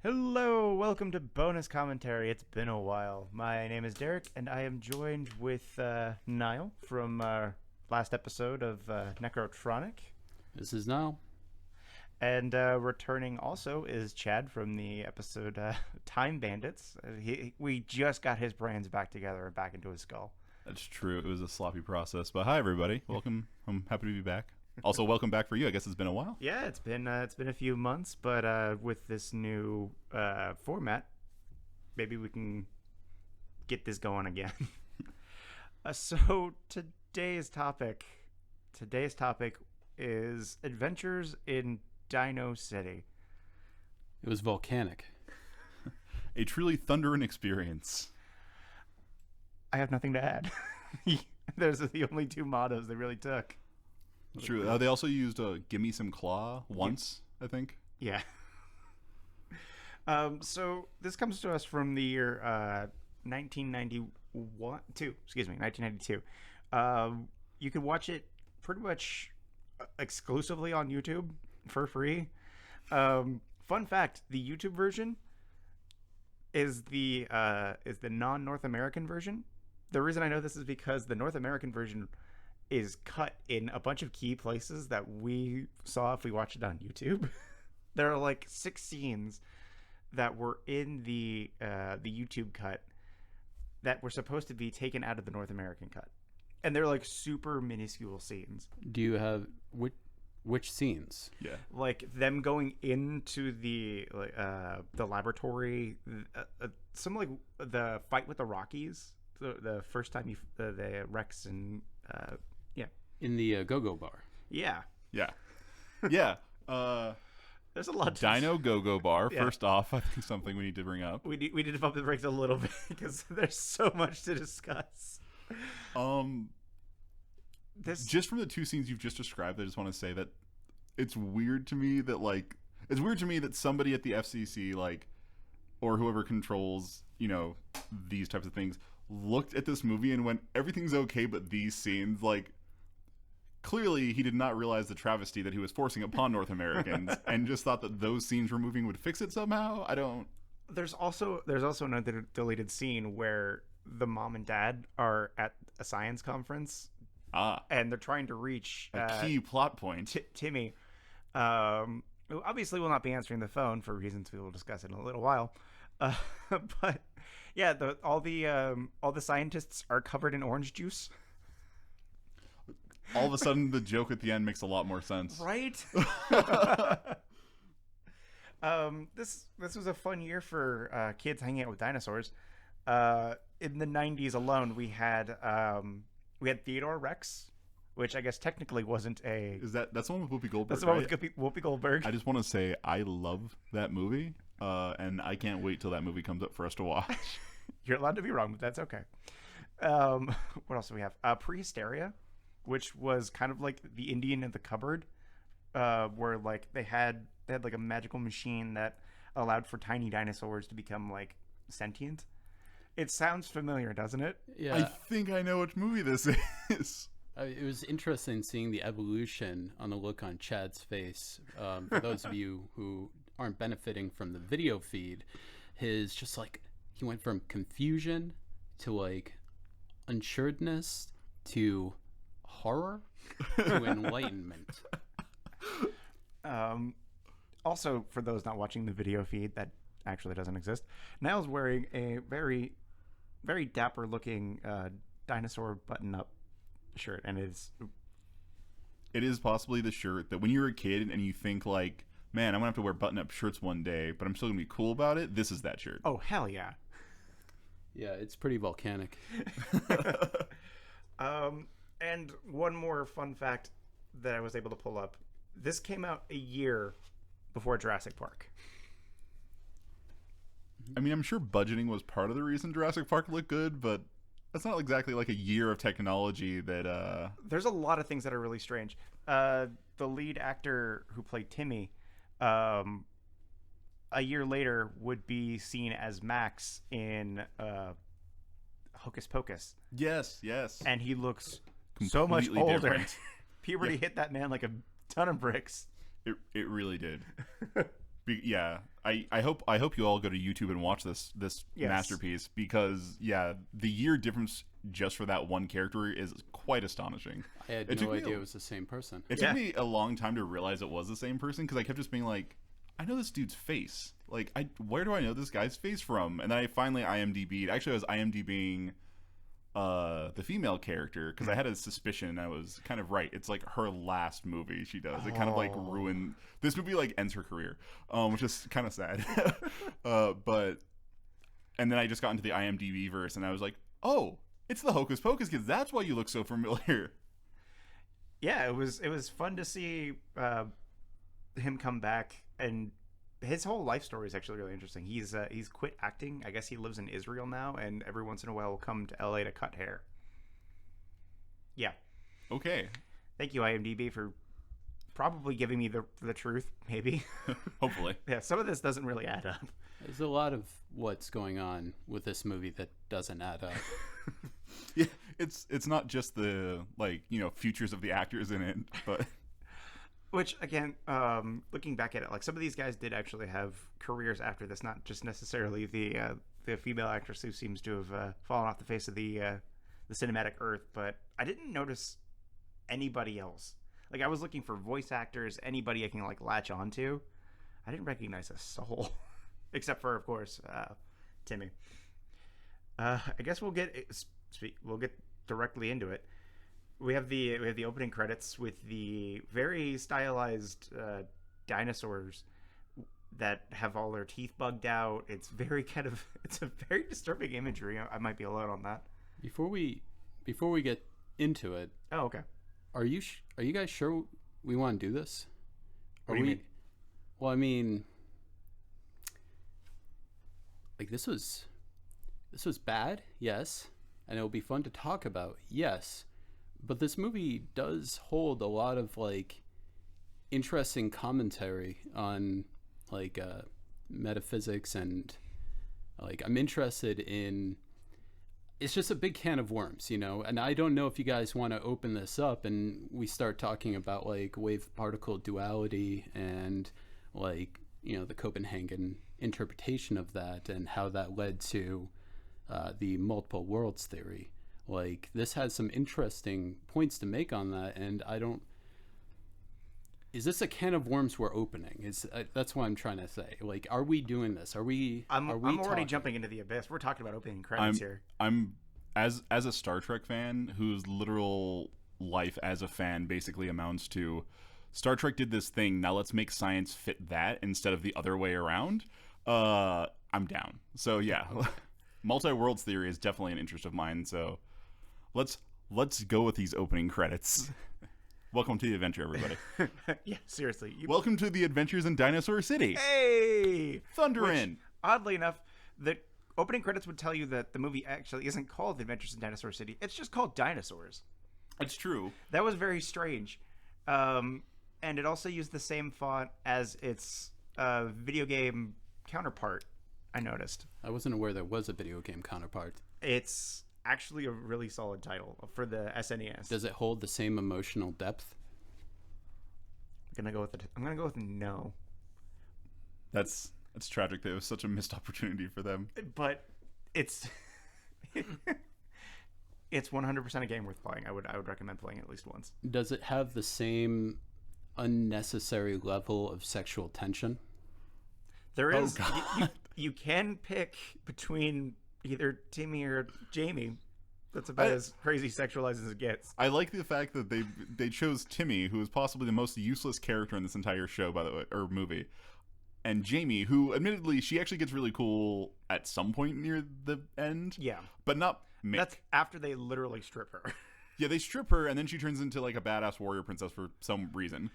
Hello, welcome to Bonus Commentary. It's been a while. My name is Derek, and I am joined with Nile from last episode of Necrotronic. This is Nile. And returning also is Chad from the episode Time Bandits. We just got his brains back together and back into his skull. That's true. It was a sloppy process. But hi, everybody. Welcome. I'm happy to be back. Also, welcome back for you. I guess it's been a while. Yeah, it's been a few months, but with this new format, maybe we can get this going again. So today's topic is adventures in Dino City. It was volcanic. A truly thundering experience. I have nothing to add. Those are the only two mottos they really took. True. They also used "Gimme Some Claw" once, I think. Yeah. So this comes to us from the year 1992. You can watch it pretty much exclusively on YouTube for free. Fun fact: the YouTube version is the non-North American version. The reason I know this is because the North American version is cut in a bunch of key places that we saw if we watched it on YouTube. There are like 6 scenes that were in the YouTube cut that were supposed to be taken out of the North American cut, and they're like super minuscule scenes. Do you have which scenes? Yeah, like them going into the laboratory, some like the fight with the Rockies, the first time the Rex and In the Go-Go bar. yeah. yeah. There's a lot. Dino Go-Go bar. Yeah. First off, I think something we need to bring up. We need to bump the brakes a little bit because there's so much to discuss. Just from the 2 scenes you've just described, I just want to say that it's weird to me that somebody at the FCC, or whoever controls, these types of things, looked at this movie and went, everything's okay but these scenes. Clearly he did not realize the travesty that he was forcing upon North Americans and just thought that those scenes removing would fix it somehow. There's also another deleted scene where the mom and dad are at a science conference and they're trying to reach a key plot point. Timmy, who obviously will not be answering the phone for reasons we will discuss in a little while. But yeah, all the scientists are covered in orange juice. All of a sudden, the joke at the end makes a lot more sense. Right? This was a fun year for kids hanging out with dinosaurs. In the 90s alone, we had Theodore Rex, which I guess technically wasn't a... That's the one with Whoopi Goldberg, That's the one right? with Whoopi Goldberg. I just want to say I love that movie, and I can't wait till that movie comes up for us to watch. You're allowed to be wrong, but that's okay. What else do we have? Prehysteria, which was kind of like the Indian in the cupboard, where they had like a magical machine that allowed for tiny dinosaurs to become like sentient. It sounds familiar, doesn't it? Yeah. I think I know which movie this is. It was interesting seeing the evolution on the look on Chad's face. For those of you who aren't benefiting from the video feed, he went from confusion to unsuredness to horror to enlightenment. Also, for those not watching the video feed, that actually doesn't exist, Niall's wearing a very, very dapper looking dinosaur button-up shirt, and it is possibly the shirt that when you're a kid and you think man, I'm gonna have to wear button-up shirts one day, but I'm still gonna be cool about it. This is that shirt. Oh, hell yeah. Yeah, it's pretty volcanic. And one more fun fact that I was able to pull up. This came out a year before Jurassic Park. I mean, I'm sure budgeting was part of the reason Jurassic Park looked good, but that's not exactly like a year of technology that... There's a lot of things that are really strange. The lead actor who played Timmy, a year later would be seen as Max in Hocus Pocus. Yes. And he looks Completely so much older. different. Puberty hit that man like a ton of bricks. It really did. Yeah. I hope you all go to YouTube and watch this Yes. masterpiece, because the year difference just for that one character is quite astonishing. I had It no took me idea a- it was the same person. It Yeah. took me a long time to realize it was the same person, because I kept just being like, I know this dude's face. Like, where do I know this guy's face from? And then I finally IMDb'd. Actually, I was IMDb'ing the female character, because I had a suspicion, and I was kind of right. It's like her last movie she does. It kind of like Oh. ruined this movie, like ends her career, which is kind of sad. But and then I just got into the IMDb verse, and I was like, oh, it's the Hocus Pocus kids. That's why you look so familiar. Yeah, it was fun to see him come back, and his whole life story is actually really interesting. He's quit acting. I guess he lives in Israel now, and every once in a while will come to LA to cut hair. Yeah, Okay, thank you IMDb for probably giving me the truth. Maybe. hopefully. Yeah, some of this doesn't really add up. There's a lot of what's going on with this movie that doesn't add up. Yeah, it's not just the futures of the actors in it, but Which again, looking back at it, like some of these guys did actually have careers after this, not just necessarily the female actress who seems to have fallen off the face of the cinematic earth. But I didn't notice anybody else. Like I was looking for voice actors, anybody I can like latch onto. I didn't recognize a soul, except for of course Timmy. I guess we'll get directly into it. We have the opening credits with the very stylized dinosaurs that have all their teeth bugged out. It's a very disturbing imagery. I might be alone on that. Before we get into it, Oh, okay. are you guys sure we want to do this? What do you mean? Well, I mean, like this was bad, yes, and it'll be fun to talk about, yes. But this movie does hold a lot of like interesting commentary on like metaphysics, and like I'm interested in. It's just a big can of worms, and I don't know if you guys want to open this up and we start talking about like wave particle duality and like the Copenhagen interpretation of that and how that led to the multiple worlds theory. Like this has some interesting points to make on that, and is this a can of worms we're opening? That's what I'm trying to say. Like, are we doing this? I'm already talking? jumping into the abyss. We're talking about opening credits here. I'm as a Star Trek fan whose literal life as a fan basically amounts to Star Trek did this thing, now let's make science fit that instead of the other way around. I'm down. So yeah, multi-worlds theory is definitely an interest of mine. So let's go with these opening credits. Welcome to the adventure, everybody. Yeah, seriously. Welcome to the adventures in Dinosaur City. Hey! Thunderin'. Oddly enough, the opening credits would tell you that the movie actually isn't called The Adventures in Dinosaur City. It's just called Dinosaurs. It's true. That was very strange. And it also used the same font as its video game counterpart, I noticed. I wasn't aware there was a video game counterpart. It's actually a really solid title for the SNES. Does it hold the same emotional depth? I'm gonna go with no. That's tragic. That it was such a missed opportunity for them. But it's it's 100% a game worth playing. I would recommend playing it at least once. Does it have the same unnecessary level of sexual tension? There Oh, is God. you can pick between either Timmy or Jamie. That's about as crazy sexualized as it gets. I like the fact that they chose Timmy, who is possibly the most useless character in this entire show, by the way, or movie, and Jamie, who admittedly she actually gets really cool at some point near the end, Yeah. but not Mick. That's after they literally strip her. Yeah, they strip her, and then she turns into like a badass warrior princess for some reason.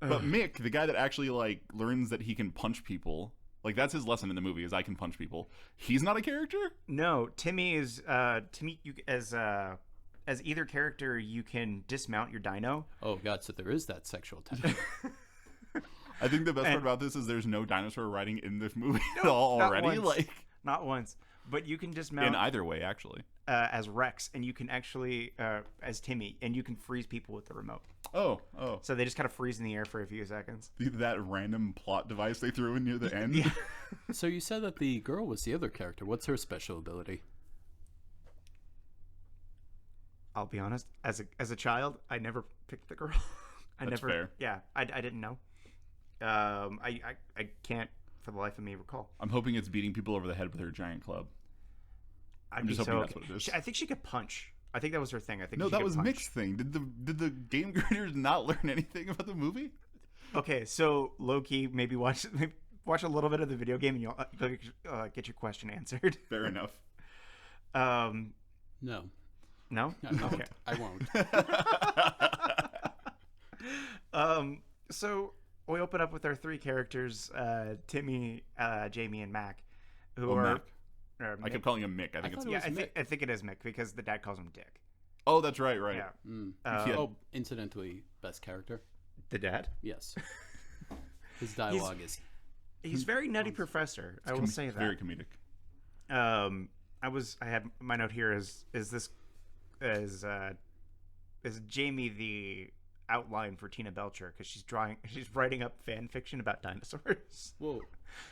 But Mick, the guy that actually like learns that he can punch people, like that's his lesson in the movie is I can punch people. He's not a character? No, Timmy is Timmy. You as either character, you can dismount your dino. Oh god, so there is that sexual tension. I think the best part about this is there's no dinosaur riding in this movie at all not already. once. Like not once. But you can In dismount either way, actually. as Rex, and you can actually as Timmy, and you can freeze people with the remote. Oh. So they just kind of freeze in the air for a few seconds. That random plot device they threw in near the end. Yeah. So you said that the girl was the other character. What's her special ability? I'll be honest. As a child, I never picked the girl. That's fair. Yeah, I didn't know. I can't for the life of me recall. I'm hoping it's beating people over the head with her giant club. I'm just hoping that's what it is. I think she could punch. I think that was her thing. I think No, she that could was punch. Mick's thing. Did the game creators not learn anything about the movie? Okay, so Loki, maybe watch a little bit of the video game, and you'll get your question answered. Fair enough. No. No. I won't. Okay. I won't. So we open up with our three characters, Timmy, Jamie, and Mac, who Oh, are. Mick. I kept calling him Mick. I think it's thought Yeah, it was Mick. I think it is Mick because the dad calls him Dick. Oh, that's right. Yeah. Yeah. Oh, incidentally, best character. The dad. Yes. His dialogue is. He's very nutty professor. I will say that. Very comedic. I had my note here is Jamie the outline for Tina Belcher because she's writing up fan fiction about dinosaurs. Well,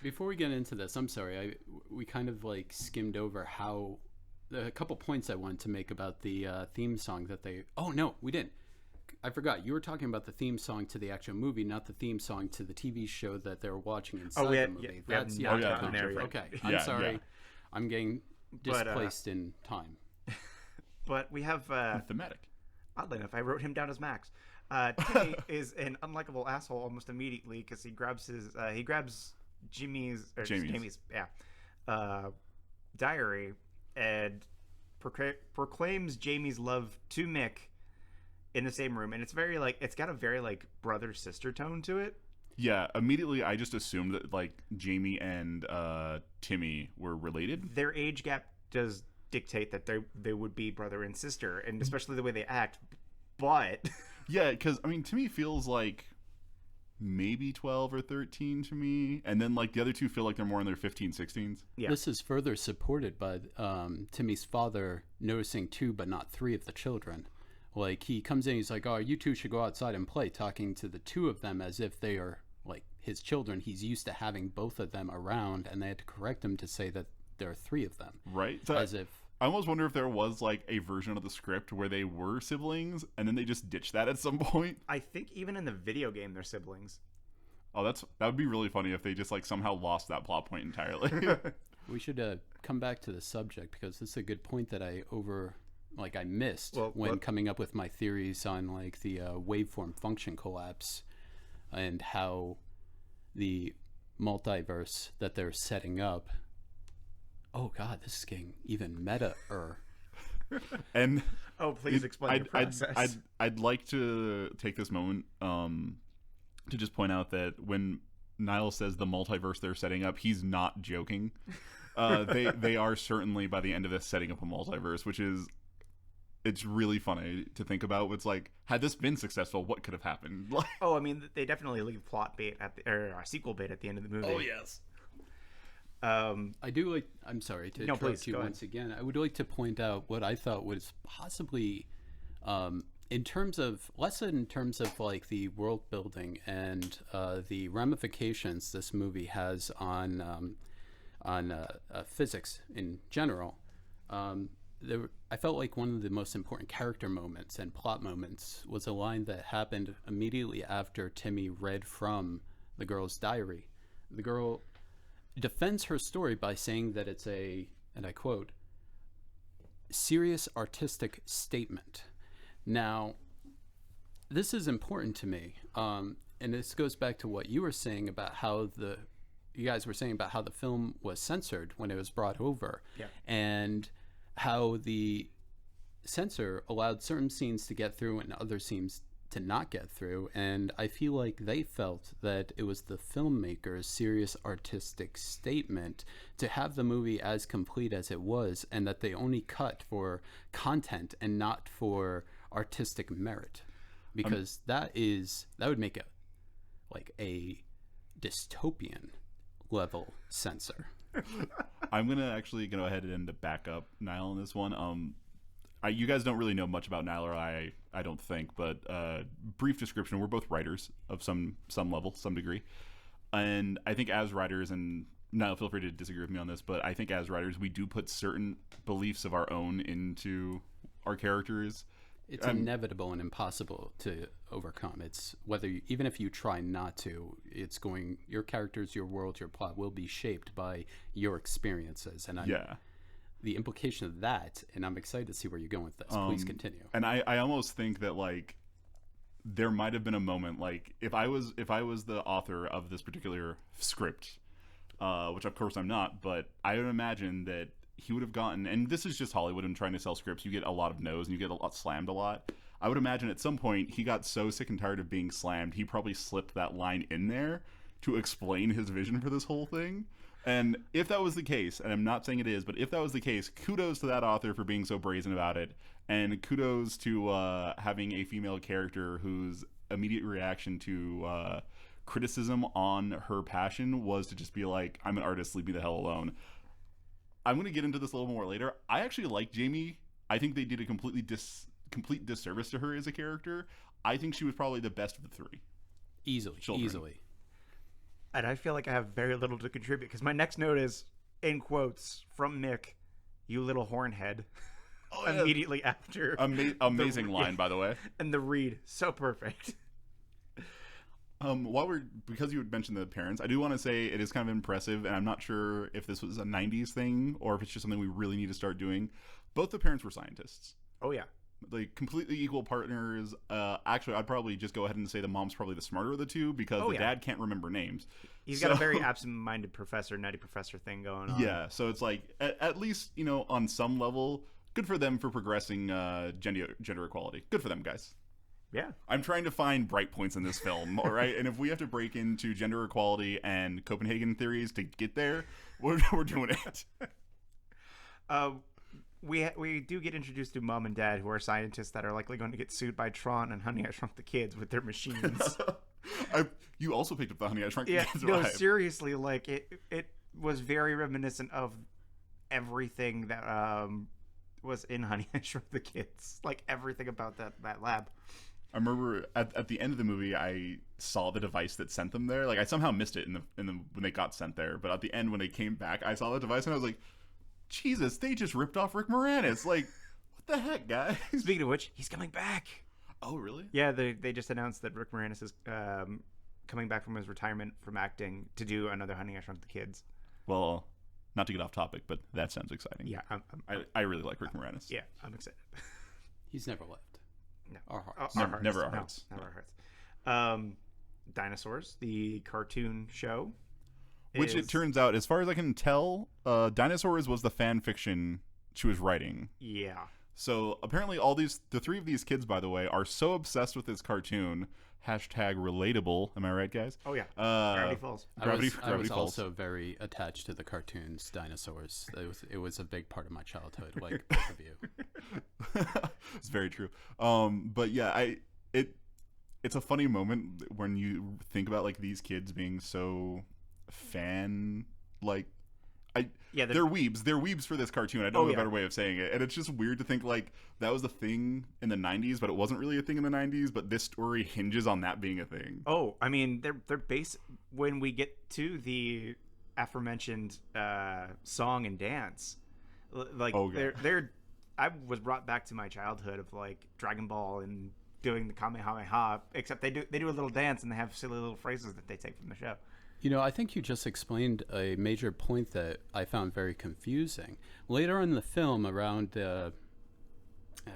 before we get into this, I'm sorry, we kind of like skimmed over how a couple points I wanted to make about the theme song that they. Oh no, we didn't. I forgot. You were talking about the theme song to the actual movie, not the theme song to the TV show that they were watching inside the movie. That's not yeah. gotten there yet. Okay, Yeah, I'm sorry. yeah. I'm getting But, displaced in time. But we have Thematic. oddly enough, I wrote him down as Max. Timmy is an unlikable asshole almost immediately because he grabs Jamie's diary and proclaims Jamie's love to Mick in the same room, and it's got a very like brother sister tone to it. Yeah, immediately I just assumed that like Jamie and Timmy were related. Their age gap does dictate that they would be brother and sister, and especially the way they act. But Yeah, because I mean, Timmy feels like maybe 12 or 13 to me, and then like the other two feel like they're more in their 15, 16s. Yeah. This is further supported by Timmy's father noticing 2 but not 3 of the children. Like he comes in, he's like, "Oh, you two should go outside and play," talking to the 2 of them as if they are like his children. He's used to having both of them around, and they had to correct him to say that there are 3 of them. Right. So As if I almost wonder if there was like a version of the script where they were siblings, and then they just ditched that at some point. I think even in the video game, they're siblings. Oh, that would be really funny if they just like somehow lost that plot point entirely. we should come back to the subject, because this is a good point that I missed when coming up with my theories on like the waveform function collapse and how the multiverse that they're setting up. Oh God, this is getting even meta-er. And Oh, please explain your process. I'd like to take this moment to just point out that when Nile says the multiverse they're setting up, he's not joking. They are certainly by the end of this setting up a multiverse, which is it's really funny to think about. It's like, had this been successful, what could have happened? Oh, I mean, they definitely leave plot bait or sequel bait at the end of the movie. Oh yes. I do like. I'm sorry to interrupt please, you go once again. I would like to point out what I thought was possibly, in terms of like the world building and the ramifications this movie has on physics in general. I felt like one of the most important character moments and plot moments was a line that happened immediately after Timmy read from the girl's diary. The girl defends her story by saying that it's a, and I quote, serious artistic statement. Now, this is important to me, and this goes back to what you were saying about how you guys were saying about how the film was censored when it was brought over, Yeah. and how the censor allowed certain scenes to get through and other scenes to not get through. And I feel like they felt that it was the filmmaker's serious artistic statement to have the movie as complete as it was, and that they only cut for content and not for artistic merit, because that would make it like a dystopian level censor. I'm gonna actually go ahead and back up Nile on this one. You guys don't really know much about Nile, or I don't think, but brief description: we're both writers of some level, some degree, and I think as writers, and Nile, feel free to disagree with me on this, but I think as writers, we do put certain beliefs of our own into our characters. It's inevitable and impossible to overcome. It's whether you, even if you try not to, it's going. Your characters, your world, your plot will be shaped by your experiences, and the implication of that. And I'm excited to see where you're going with this. Please continue. And I almost think that like there might have been a moment, like if I was the author of this particular script, which of course I'm not, but I would imagine that he would have gotten, and this is just Hollywood and trying to sell scripts, you get a lot of no's and you get a lot slammed a lot. I would imagine at some point he got so sick and tired of being slammed, he probably slipped that line in there to explain his vision for this whole thing. And if that was the case, and I'm not saying it is, but if that was the case, kudos to that author for being so brazen about it, and kudos to having a female character whose immediate reaction to criticism on her passion was to just be like, I'm an artist, leave me the hell alone. I'm going to get into this a little more later. I actually like Jamie. I think they did a complete disservice to her as a character. I think she was probably the best of the three. Easily. And I feel like I have very little to contribute because my next note is, in quotes, from Nick, "You little hornhead." Oh, yeah. Immediately after. Amazing line, by the way. And the read, so perfect. Because you had mentioned the parents, I do want to say it is kind of impressive, and I'm not sure if this was a 90s thing or if it's just something we really need to start doing. Both the parents were scientists. Oh, yeah. Like, completely equal partners. Actually, I'd probably just go ahead and say the mom's probably the smarter of the two because dad can't remember names. He's got a very absent-minded professor, nutty professor thing going on. Yeah, so it's like, at least, on some level, good for them for progressing gender equality. Good for them, guys. Yeah. I'm trying to find bright points in this film, all right? And if we have to break into gender equality and Copenhagen theories to get there, we're doing it. We do get introduced to mom and dad, who are scientists that are likely going to get sued by Tron and Honey, I Shrunk the Kids with their machines. You also picked up the Honey, I Shrunk the Kids no, vibe. Seriously, like it was very reminiscent of everything that was in Honey, I Shrunk the Kids. Like everything about that lab. I remember at the end of the movie, I saw the device that sent them there. Like I somehow missed it in the when they got sent there. But at the end, when they came back, I saw the device and I was like, Jesus, they just ripped off Rick Moranis. Like, what the heck, guys? Speaking of which, he's coming back. Oh, really? Yeah, they just announced that Rick Moranis is coming back from his retirement from acting to do another Honey, I Shrunk the Kids. Well, not to get off topic, but that sounds exciting. Yeah, I really like Rick Moranis. Yeah, I'm excited. He's never left. No. Our hearts. Never our hearts. Never our hearts. Dinosaurs, the cartoon show. Which it turns out, as far as I can tell, Dinosaurs was the fan fiction she was writing. Yeah. So apparently the three of these kids, by the way, are so obsessed with this cartoon, #relatable. Am I right, guys? Oh, yeah. Gravity Falls. I was Falls. also very attached to the cartoons, Dinosaurs. It was a big part of my childhood, like both of you. It's very true. But yeah, it's a funny moment when you think about like these kids being so fan like. They're weebs. They're weebs for this cartoon. I don't know a better way of saying it. And it's just weird to think like that was the thing in the 90s, but it wasn't really a thing in the 90s. But this story hinges on that being a thing. Oh, I mean, they're based when we get to the aforementioned song and dance. Like they're. I was brought back to my childhood of like Dragon Ball and doing the Kamehameha. Except they do a little dance and they have silly little phrases that they take from the show. I think you just explained a major point that I found very confusing. Later in the film, around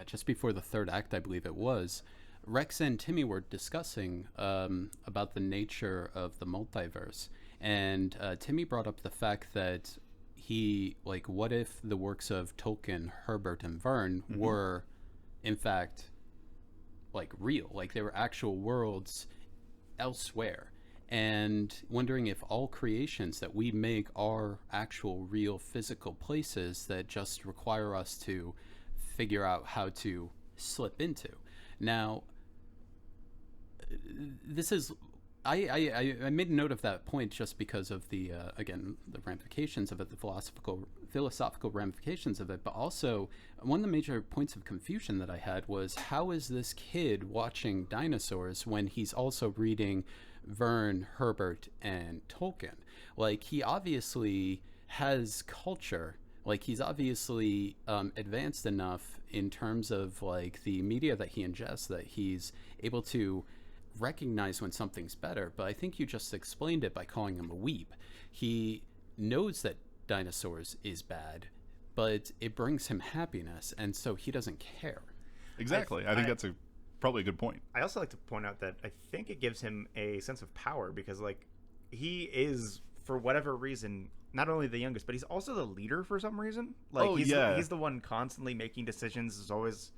just before the third act, I believe it was, Rex and Timmy were discussing about the nature of the multiverse. And Timmy brought up the fact that what if the works of Tolkien, Herbert, and Verne were, in fact, like real? Like they were actual worlds elsewhere. And wondering if all creations that we make are actual real physical places that just require us to figure out how to slip into. Now, this is I made note of that point just because of the again, the ramifications of it, the philosophical ramifications of it, but also one of the major points of confusion that I had was, how is this kid watching dinosaurs when he's also reading Verne, Herbert, and Tolkien? Like, he obviously has culture. Like, he's obviously advanced enough in terms of like the media that he ingests that he's able to recognize when something's better. But I think you just explained it by calling him a weeb. He knows that dinosaurs is bad, but it brings him happiness, and so he doesn't care. Exactly. I think that's probably a good point. I also like to point out that I think it gives him a sense of power because, like, he is, for whatever reason, not only the youngest, but he's also the leader for some reason. Like, he's the one constantly making decisions, is always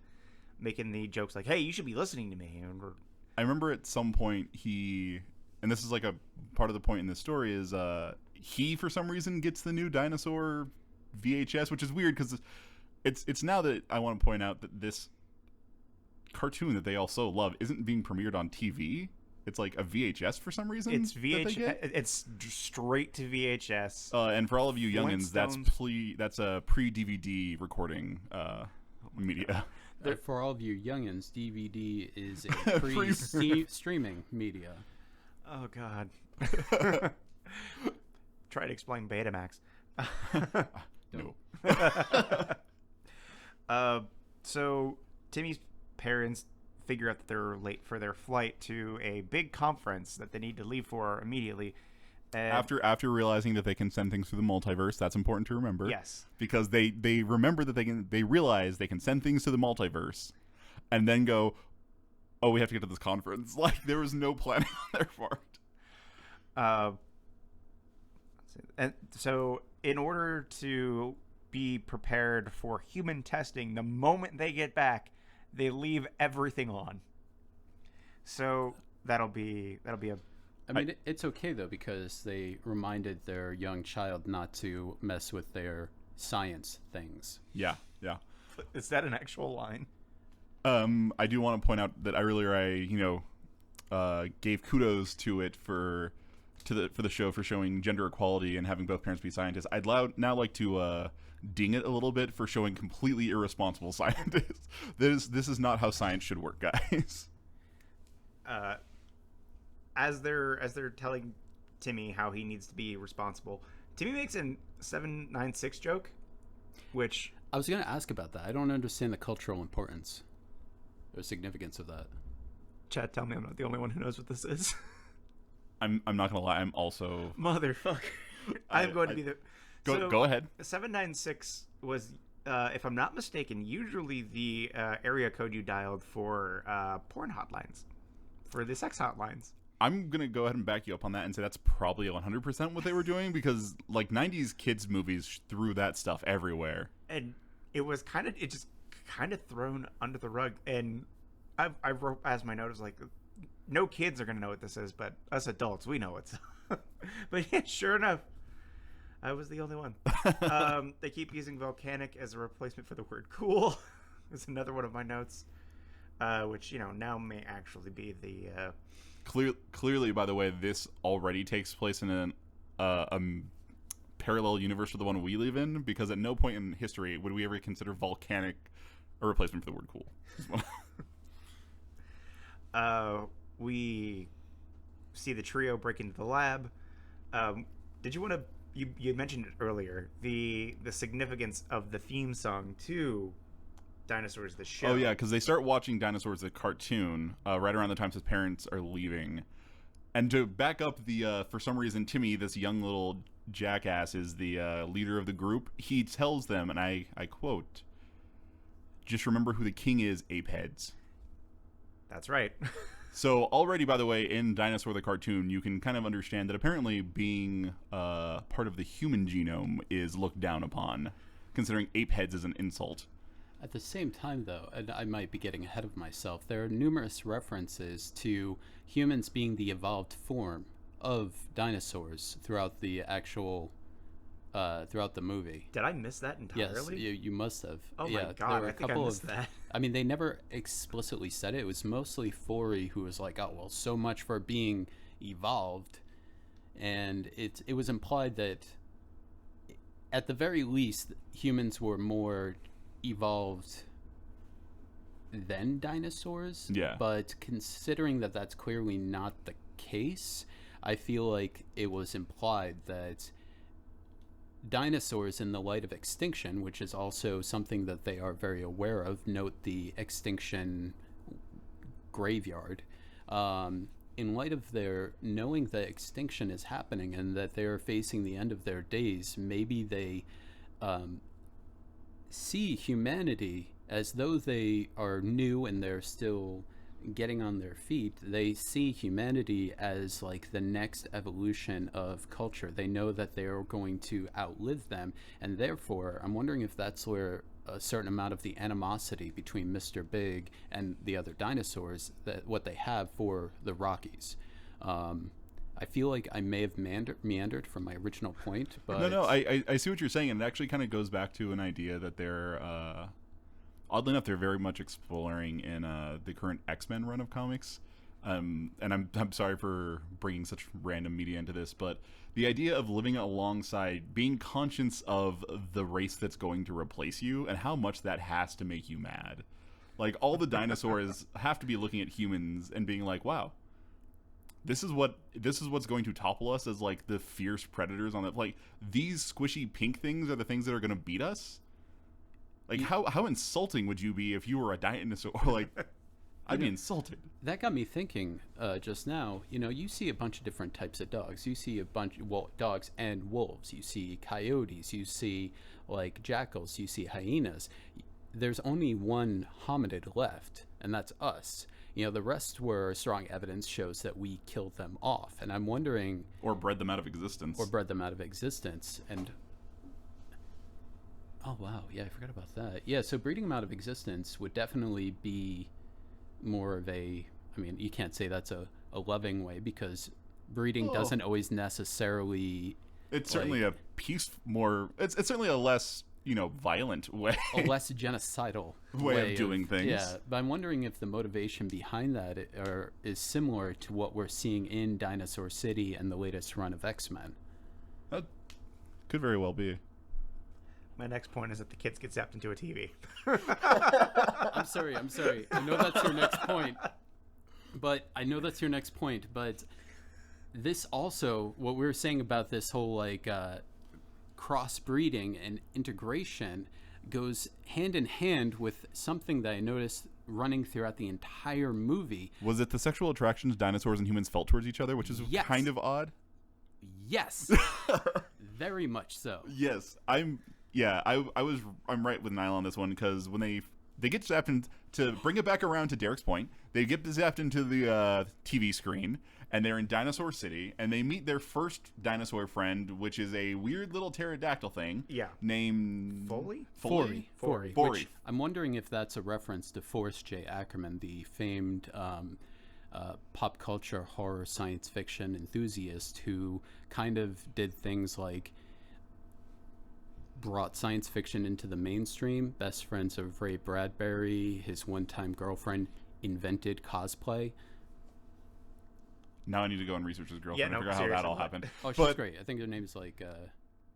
making the jokes like, hey, you should be listening to me. I remember at some point and this is like a part of the point in this story, is he for some reason gets the new dinosaur VHS, which is weird because it's now that I want to point out that this cartoon that they all so love isn't being premiered on TV. It's like a VHS for some reason. It's VHS. It's straight to VHS. And for all of you youngins, that's a pre-DVD recording media. For all of you youngins, DVD is a pre-streaming media. Oh, God. Try to explain Betamax. No. So Timmy's parents figure out that they're late for their flight to a big conference that they need to leave for immediately. After realizing that they can send things through the multiverse, that's important to remember. Yes, because they remember that they realize they can send things to the multiverse, and then go, oh, we have to get to this conference. Like, there was no planning on their part. And so in order to be prepared for human testing, the moment they get back, they leave everything on. So that'll be a. I mean, it's okay, though, because they reminded their young child not to mess with their science things. Yeah. Is that an actual line? I do want to point out that I gave kudos to it for the show for showing gender equality and having both parents be scientists. I'd now like to ding it a little bit for showing completely irresponsible scientists. This is not how science should work, guys. As they're telling Timmy how he needs to be responsible, Timmy makes a 796 joke, which I was going to ask about that. I don't understand the cultural importance or significance of that. Chad, tell me I'm not the only one who knows what this is. I'm not gonna lie. I'm also motherfucker. I'm going to be the. Go ahead. 796 was, if I'm not mistaken, usually the area code you dialed for porn hotlines, for the sex hotlines. I'm going to go ahead and back you up on that and say that's probably 100% what they were doing, because like 90s kids movies threw that stuff everywhere. And it just kind of thrown under the rug. And I wrote as my note, was like, no kids are going to know what this is, but us adults, we know it's. But yeah, sure enough, I was the only one. They keep using volcanic as a replacement for the word cool. It's another one of my notes, which, now may actually be the... Clearly, by the way, this already takes place in a parallel universe to the one we live in, because at no point in history would we ever consider volcanic a replacement for the word cool. We see the trio break into the lab. Did you want to... You mentioned it earlier, the significance of the theme song to Dinosaurs the show. Oh yeah, because they start watching Dinosaurs the cartoon right around the time his parents are leaving. And to back up the for some reason Timmy, this young little jackass, is the leader of the group. He tells them, and I quote, "Just remember who the king is, apeheads." That's right. So already, by the way, in Dinosaur the cartoon, you can kind of understand that apparently being part of the human genome is looked down upon, considering apeheads is an insult. At the same time, though, and I might be getting ahead of myself, there are numerous references to humans being the evolved form of dinosaurs throughout the actual, throughout the movie. Did I miss that entirely? Yes, you must have. Oh my god, I think I missed that. I mean, they never explicitly said it. It was mostly Forey who was like, oh, well, so much for being evolved, and it was implied that at the very least humans were more evolved than dinosaurs. Yeah. But considering that that's clearly not the case, I feel like it was implied that dinosaurs, in the light of extinction, which is also something that they are very aware of, note the extinction graveyard, in light of their knowing that extinction is happening and that they are facing the end of their days, maybe they see humanity as though they are new and they're still getting on their feet. They see humanity as like the next evolution of culture. They know that they are going to outlive them, and therefore I'm wondering if that's where a certain amount of the animosity between Mr. Big and the other dinosaurs, that what they have for the Rockies. I feel like I may have meandered from my original point, but No, I see what you're saying, and it actually kind of goes back to an idea that they're oddly enough they're very much exploring in the current X-Men run of comics. And I'm sorry for bringing such random media into this, but the idea of living alongside, being conscious of the race that's going to replace you, and how much that has to make you mad. Like, all the dinosaurs have to be looking at humans and being like, "Wow, this is what's going to topple us as like the fierce predators on the like these squishy pink things are the things that are going to beat us." Like, how insulting would you be if you were a dinosaur? Like, I'd be insulted. that got me thinking just now. You know, you see a bunch of different types of dogs. You see a bunch of dogs and wolves. You see coyotes. You see like jackals. You see hyenas. There's only one hominid left, and that's us. You know, the rest were strong evidence shows that we killed them off, and I'm wondering, Or bred them out of existence. And oh wow, yeah, I forgot about that. Yeah, so breeding them out of existence would definitely be more of a, I mean, you can't say that's a loving way, because breeding doesn't always necessarily, It's certainly like, it's certainly a less, violent way. a less genocidal Way of doing things. Yeah, but I'm wondering if the motivation behind that is similar to what we're seeing in Dinosaur City and the latest run of X-Men. That could very well be. My next point is that the kids get zapped into a TV. I'm sorry. I know that's your next point. But this also, what we were saying about this whole like crossbreeding and integration goes hand in hand with something that I noticed running throughout the entire movie. Was it the sexual attractions dinosaurs and humans felt towards each other, which is Yes. kind of odd? Yes. Very much so. Yes, I'm right with Nile on this one, because when they get zapped in, to bring it back around to Derek's point, they get zapped into the TV screen, and they're in Dinosaur City, and they meet their first dinosaur friend, which is a weird little pterodactyl thing. Yeah. Named Foley? Forey. Forey. Which I'm wondering if that's a reference to Forrest J. Ackerman, the famed pop culture horror science fiction enthusiast who kind of did things like brought science fiction into the mainstream. Best friends of Ray Bradbury, his one-time girlfriend, invented cosplay. Now I need to go and research his girlfriend and figure out how that seriously, all what? happened. Oh, she's But- great. I think her name is like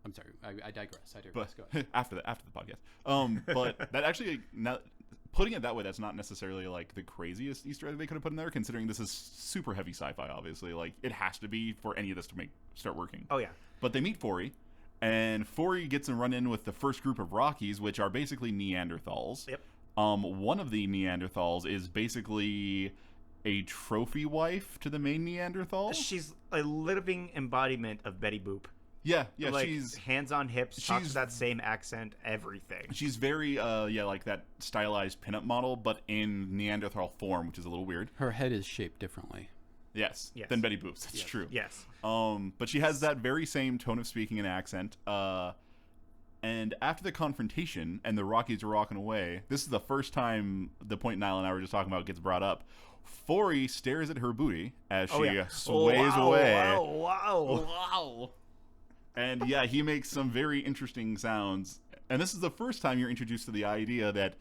I'm sorry, I digress. But Go ahead. after the podcast. But that actually, now, putting it that way, that's not necessarily like the craziest Easter egg they could have put in there, considering this is super heavy sci-fi. Obviously, like, it has to be for any of this to start working. Oh, yeah. But they meet Forey, and Forey gets a run in with the first group of Rockies, which are basically Neanderthals. Yep. One of the Neanderthals is basically a trophy wife to the main Neanderthal. She's a living embodiment of Betty Boop. Yeah, Like, she's hands on hips, talks she's- with that same accent, everything. She's very, like that stylized pinup model, but in Neanderthal form, which is a little weird. Her head is shaped differently. Yes. Yes. Than Betty Boop's. That's true. Yes. But she has that very same tone of speaking and accent. And after the confrontation and the Rockies are walking away, this is the first time the point Nile and I were just talking about gets brought up. Forey stares at her booty as she sways away. Wow. Wow. And yeah, he makes some very interesting sounds. And this is the first time you're introduced to the idea that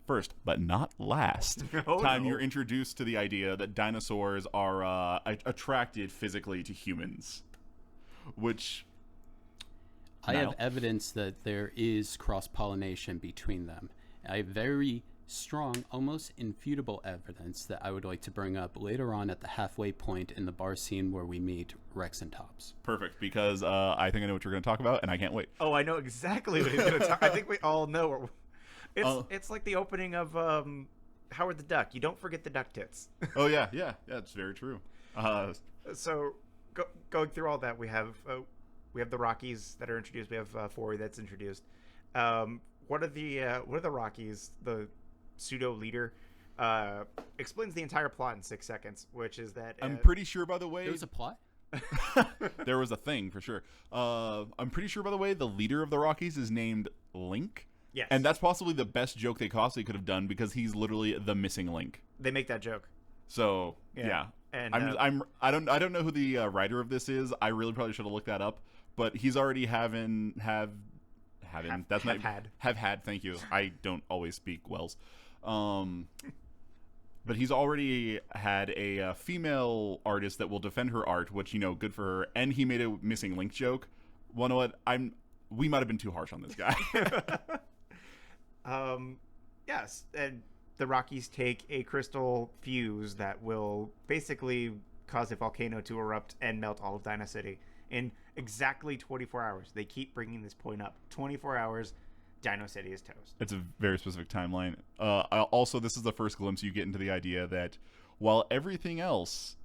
first, but not last, time you're introduced to the idea that dinosaurs are attracted physically to humans. Which... I have evidence that there is cross-pollination between them. I have very strong, almost infutable evidence that I would like to bring up later on at the halfway point in the bar scene where we meet Rex and Tops. Perfect, because I think I know what you're going to talk about, and I can't wait. Oh, I know exactly what he's going to talk. I think we all know. It's like the opening of Howard the Duck. You don't forget the duck tits. Oh yeah, it's very true. So going through all that, we have the Rockies that are introduced. We have Fori that's introduced. What are the Rockies? The pseudo leader explains the entire plot in 6 seconds, which is that I'm pretty sure, by the way, There was a plot? there was a thing for sure. I'm pretty sure, by the way, the leader of the Rockies is named Link. Yes, and that's possibly the best joke they possibly could have done because he's literally the missing link. They make that joke. So yeah. And I don't know who the writer of this is. I really probably should have looked that up. But he's already have had. Thank you. I don't always speak Wells. But he's already had a female artist that will defend her art, which, good for her. And he made a missing link joke. Well, you know what? We might have been too harsh on this guy. Yes, and the Rockies take a crystal fuse that will basically cause a volcano to erupt and melt all of Dinocity in exactly 24 hours. They keep bringing this point up. 24 hours, Dinocity is toast. It's a very specific timeline. Also, this is the first glimpse you get into the idea that while everything else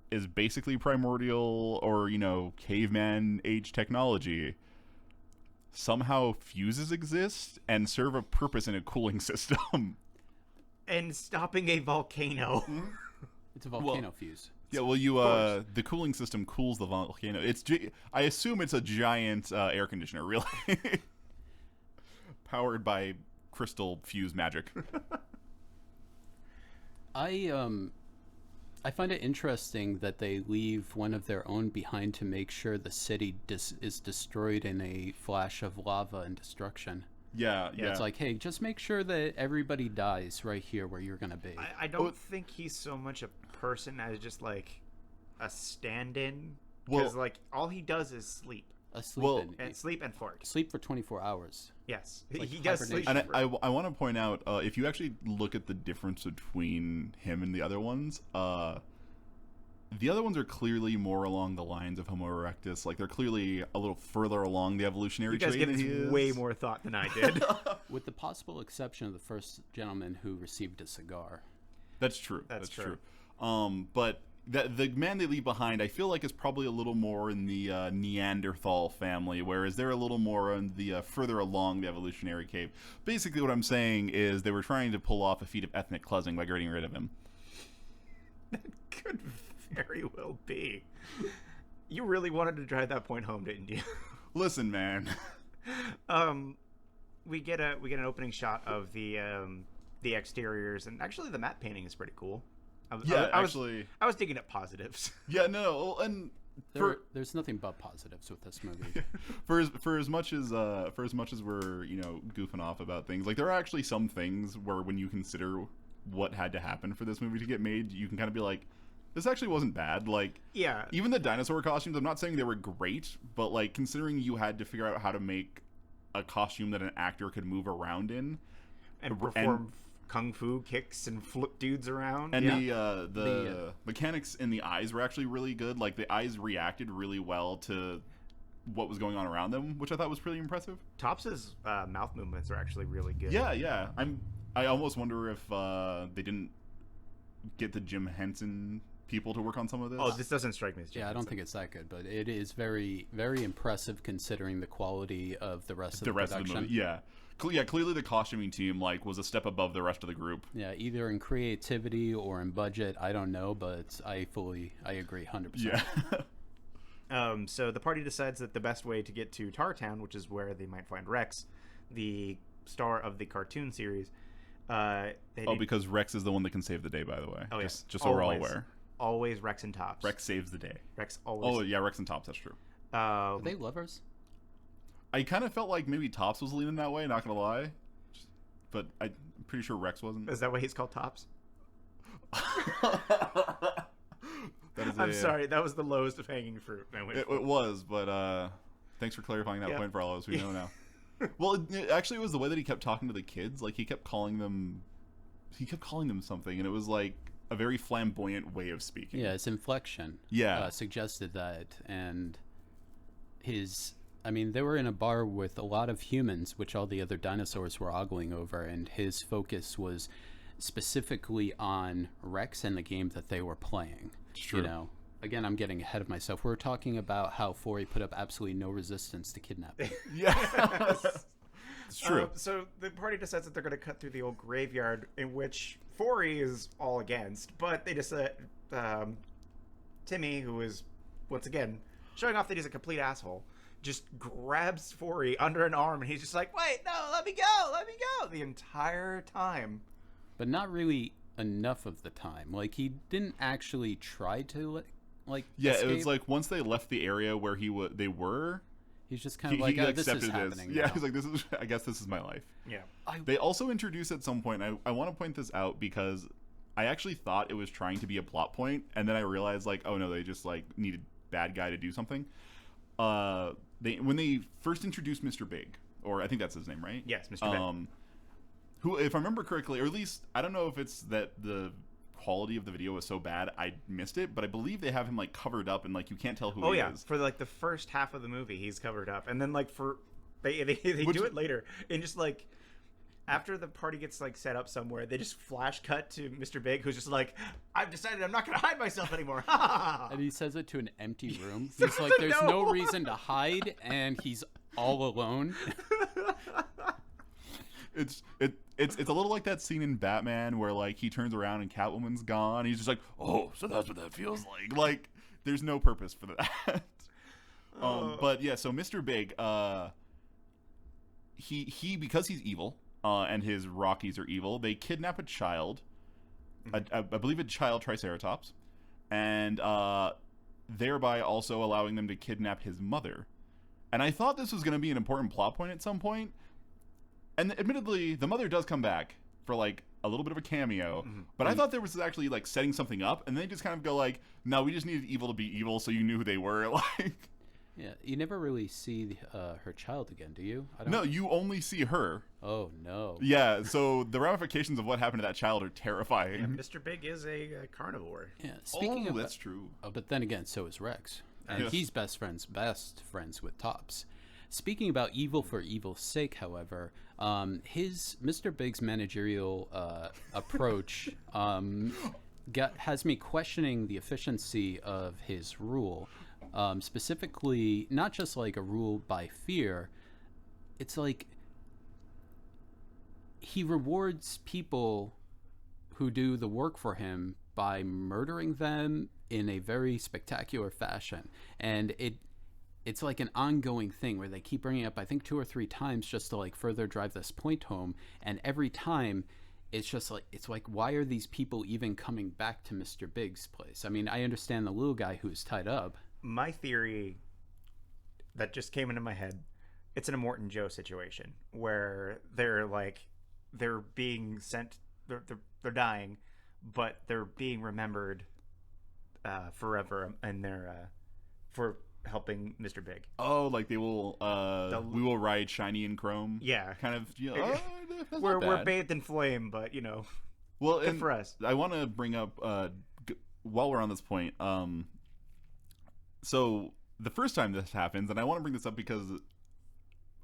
is basically primordial or, caveman age technology, somehow fuses exist and serve a purpose in a cooling system. And stopping a volcano. It's a volcano fuse. Yeah, well, the cooling system cools the volcano. I assume it's a giant air conditioner, really. Powered by crystal fuse magic. I find it interesting that they leave one of their own behind to make sure the city is destroyed in a flash of lava and destruction. Yeah. It's like, hey, just make sure that everybody dies right here where you're going to be. I don't think he's so much a person as just like a stand-in. Because all he does is sleep. Sleep and fart. Sleep for 24 hours. Yes, he does sleep. And I want to point out, if you actually look at the difference between him and the other ones, are clearly more along the lines of Homo erectus. Like, they're clearly a little further along the evolutionary chain. You guys give this way more thought than I did. With the possible exception of the first gentleman who received a cigar. That's true. That's true. But the man they leave behind, I feel like, is probably a little more in the Neanderthal family, whereas they're a little more in the further along the evolutionary cave. Basically, what I'm saying is they were trying to pull off a feat of ethnic cleansing by getting rid of him. That could very well be. You really wanted to drive that point home, didn't you? Listen, man. We get an opening shot of the exteriors, and actually the matte painting is pretty cool. I was digging at positives. Yeah, no, and there's nothing but positives with this movie. for as much as we're goofing off about things, like, there are actually some things where when you consider what had to happen for this movie to get made, you can kind of be like, this actually wasn't bad. Like, yeah, even the dinosaur costumes, I'm not saying they were great, but like, considering you had to figure out how to make a costume that an actor could move around in and perform kung fu kicks and flip dudes around, and the mechanics in the eyes were actually really good. Like, the eyes reacted really well to what was going on around them, which I thought was pretty impressive. Tops's mouth movements are actually really good. Yeah. I almost wonder if they didn't get the Jim Henson people to work on some of this. Oh, this doesn't strike me as Jim Henson. I don't think it's that good, but it is very, very impressive considering the quality of the rest of the production. Of the movie. Yeah, clearly the costuming team was a step above the rest of the group. Yeah, either in creativity or in budget, I don't know, but I agree 100%. Yeah. So the party decides that the best way to get to Tartown, which is where they might find Rex, the star of the cartoon series. Because Rex is the one that can save the day, by the way. Oh, yeah. Just so we're all aware. Always Rex and Tops. Rex saves the day. Rex always. Oh, yeah, Rex and Tops, that's true. Are they lovers? I kind of felt like maybe Topps was leaning that way, not gonna lie. But I'm pretty sure Rex wasn't. Is that why he's called Topps? That is I'm sorry, that was the lowest of hanging fruit. It was, but thanks for clarifying that point for all of us. We know now. Well, actually, it was the way that he kept talking to the kids. Like, he kept calling them something, and it was like a very flamboyant way of speaking. Yeah, his inflection. Suggested that, and they were in a bar with a lot of humans, which all the other dinosaurs were ogling over, and his focus was specifically on Rex and the game that they were playing. True. You know, again, I'm getting ahead of myself. We're talking about how Forey put up absolutely no resistance to kidnapping. Yes. It's true. So the party decides that they're going to cut through the old graveyard, in which Forey is all against, but they decide Timmy, who is once again showing off that he's a complete asshole, just grabs Forey under an arm, and he's just like, "Wait, no, let me go," the entire time. But not really enough of the time. Like, he didn't actually try to escape. It was like once they left the area where they were. He's just kind of like, oh, this is happening. Yeah, now. he's like, I guess this is my life. Yeah. They also introduced at some point, I want to point this out because I actually thought it was trying to be a plot point, and then I realized, like, oh no, they just, like, needed bad guy to do something. When they first introduced Mr. Big, or I think that's his name, right? Yes, Mr. Big. Who, if I remember correctly, or at least, I don't know if it's that the quality of the video was so bad I missed it, but I believe they have him like covered up and like you can't tell who he is. For like the first half of the movie he's covered up, and then like they do it later, and just like after the party gets like set up somewhere, they just flash cut to Mr. Big, who's just like, I've decided I'm not gonna hide myself anymore. And he says it to an empty room. He's like, there's no reason to hide, and he's all alone. It's a little like that scene in Batman where like he turns around and Catwoman's gone. He's just like, oh, so that's what that feels like. Like, there's no purpose for that. But yeah, so Mr. Big, he because he's evil, and his Rockies are evil, they kidnap a child, I believe a child Triceratops, and thereby also allowing them to kidnap his mother. And I thought this was going to be an important plot point at some point. And admittedly, the mother does come back for like a little bit of a cameo, but I thought there was actually like setting something up, and they just kind of go like, "No, we just needed evil to be evil, so you knew who they were." Like, yeah, you never really see her child again, do you? No, you only see her. Oh no. Yeah, so the ramifications of what happened to that child are terrifying. Yeah, Mr. Big is a carnivore. Yeah, speaking of that's true. But then again, so is Rex, and Yes. he's best friends with Topps. Speaking about evil for evil's sake, however, his Mr. Big's managerial approach has me questioning the efficiency of his rule. Specifically, not just like a rule by fear. It's like he rewards people who do the work for him by murdering them in a very spectacular fashion, and it's like an ongoing thing where they keep bringing up, I think 2 or 3 times, just to like further drive this point home. And every time it's just like, it's like, why are these people even coming back to Mr. Big's place? I mean, I understand the little guy who's tied up. My theory that just came into my head, it's an Immortan Joe situation where they're being sent, they're dying, but they're being remembered forever, and they're for helping Mr. Big. Oh, like they will we will ride shiny and chrome. Yeah, kind of. You know, we're bathed in flame, but you know, well, good for us. I want to bring up while we're on this point. So the first time this happens, and I want to bring this up because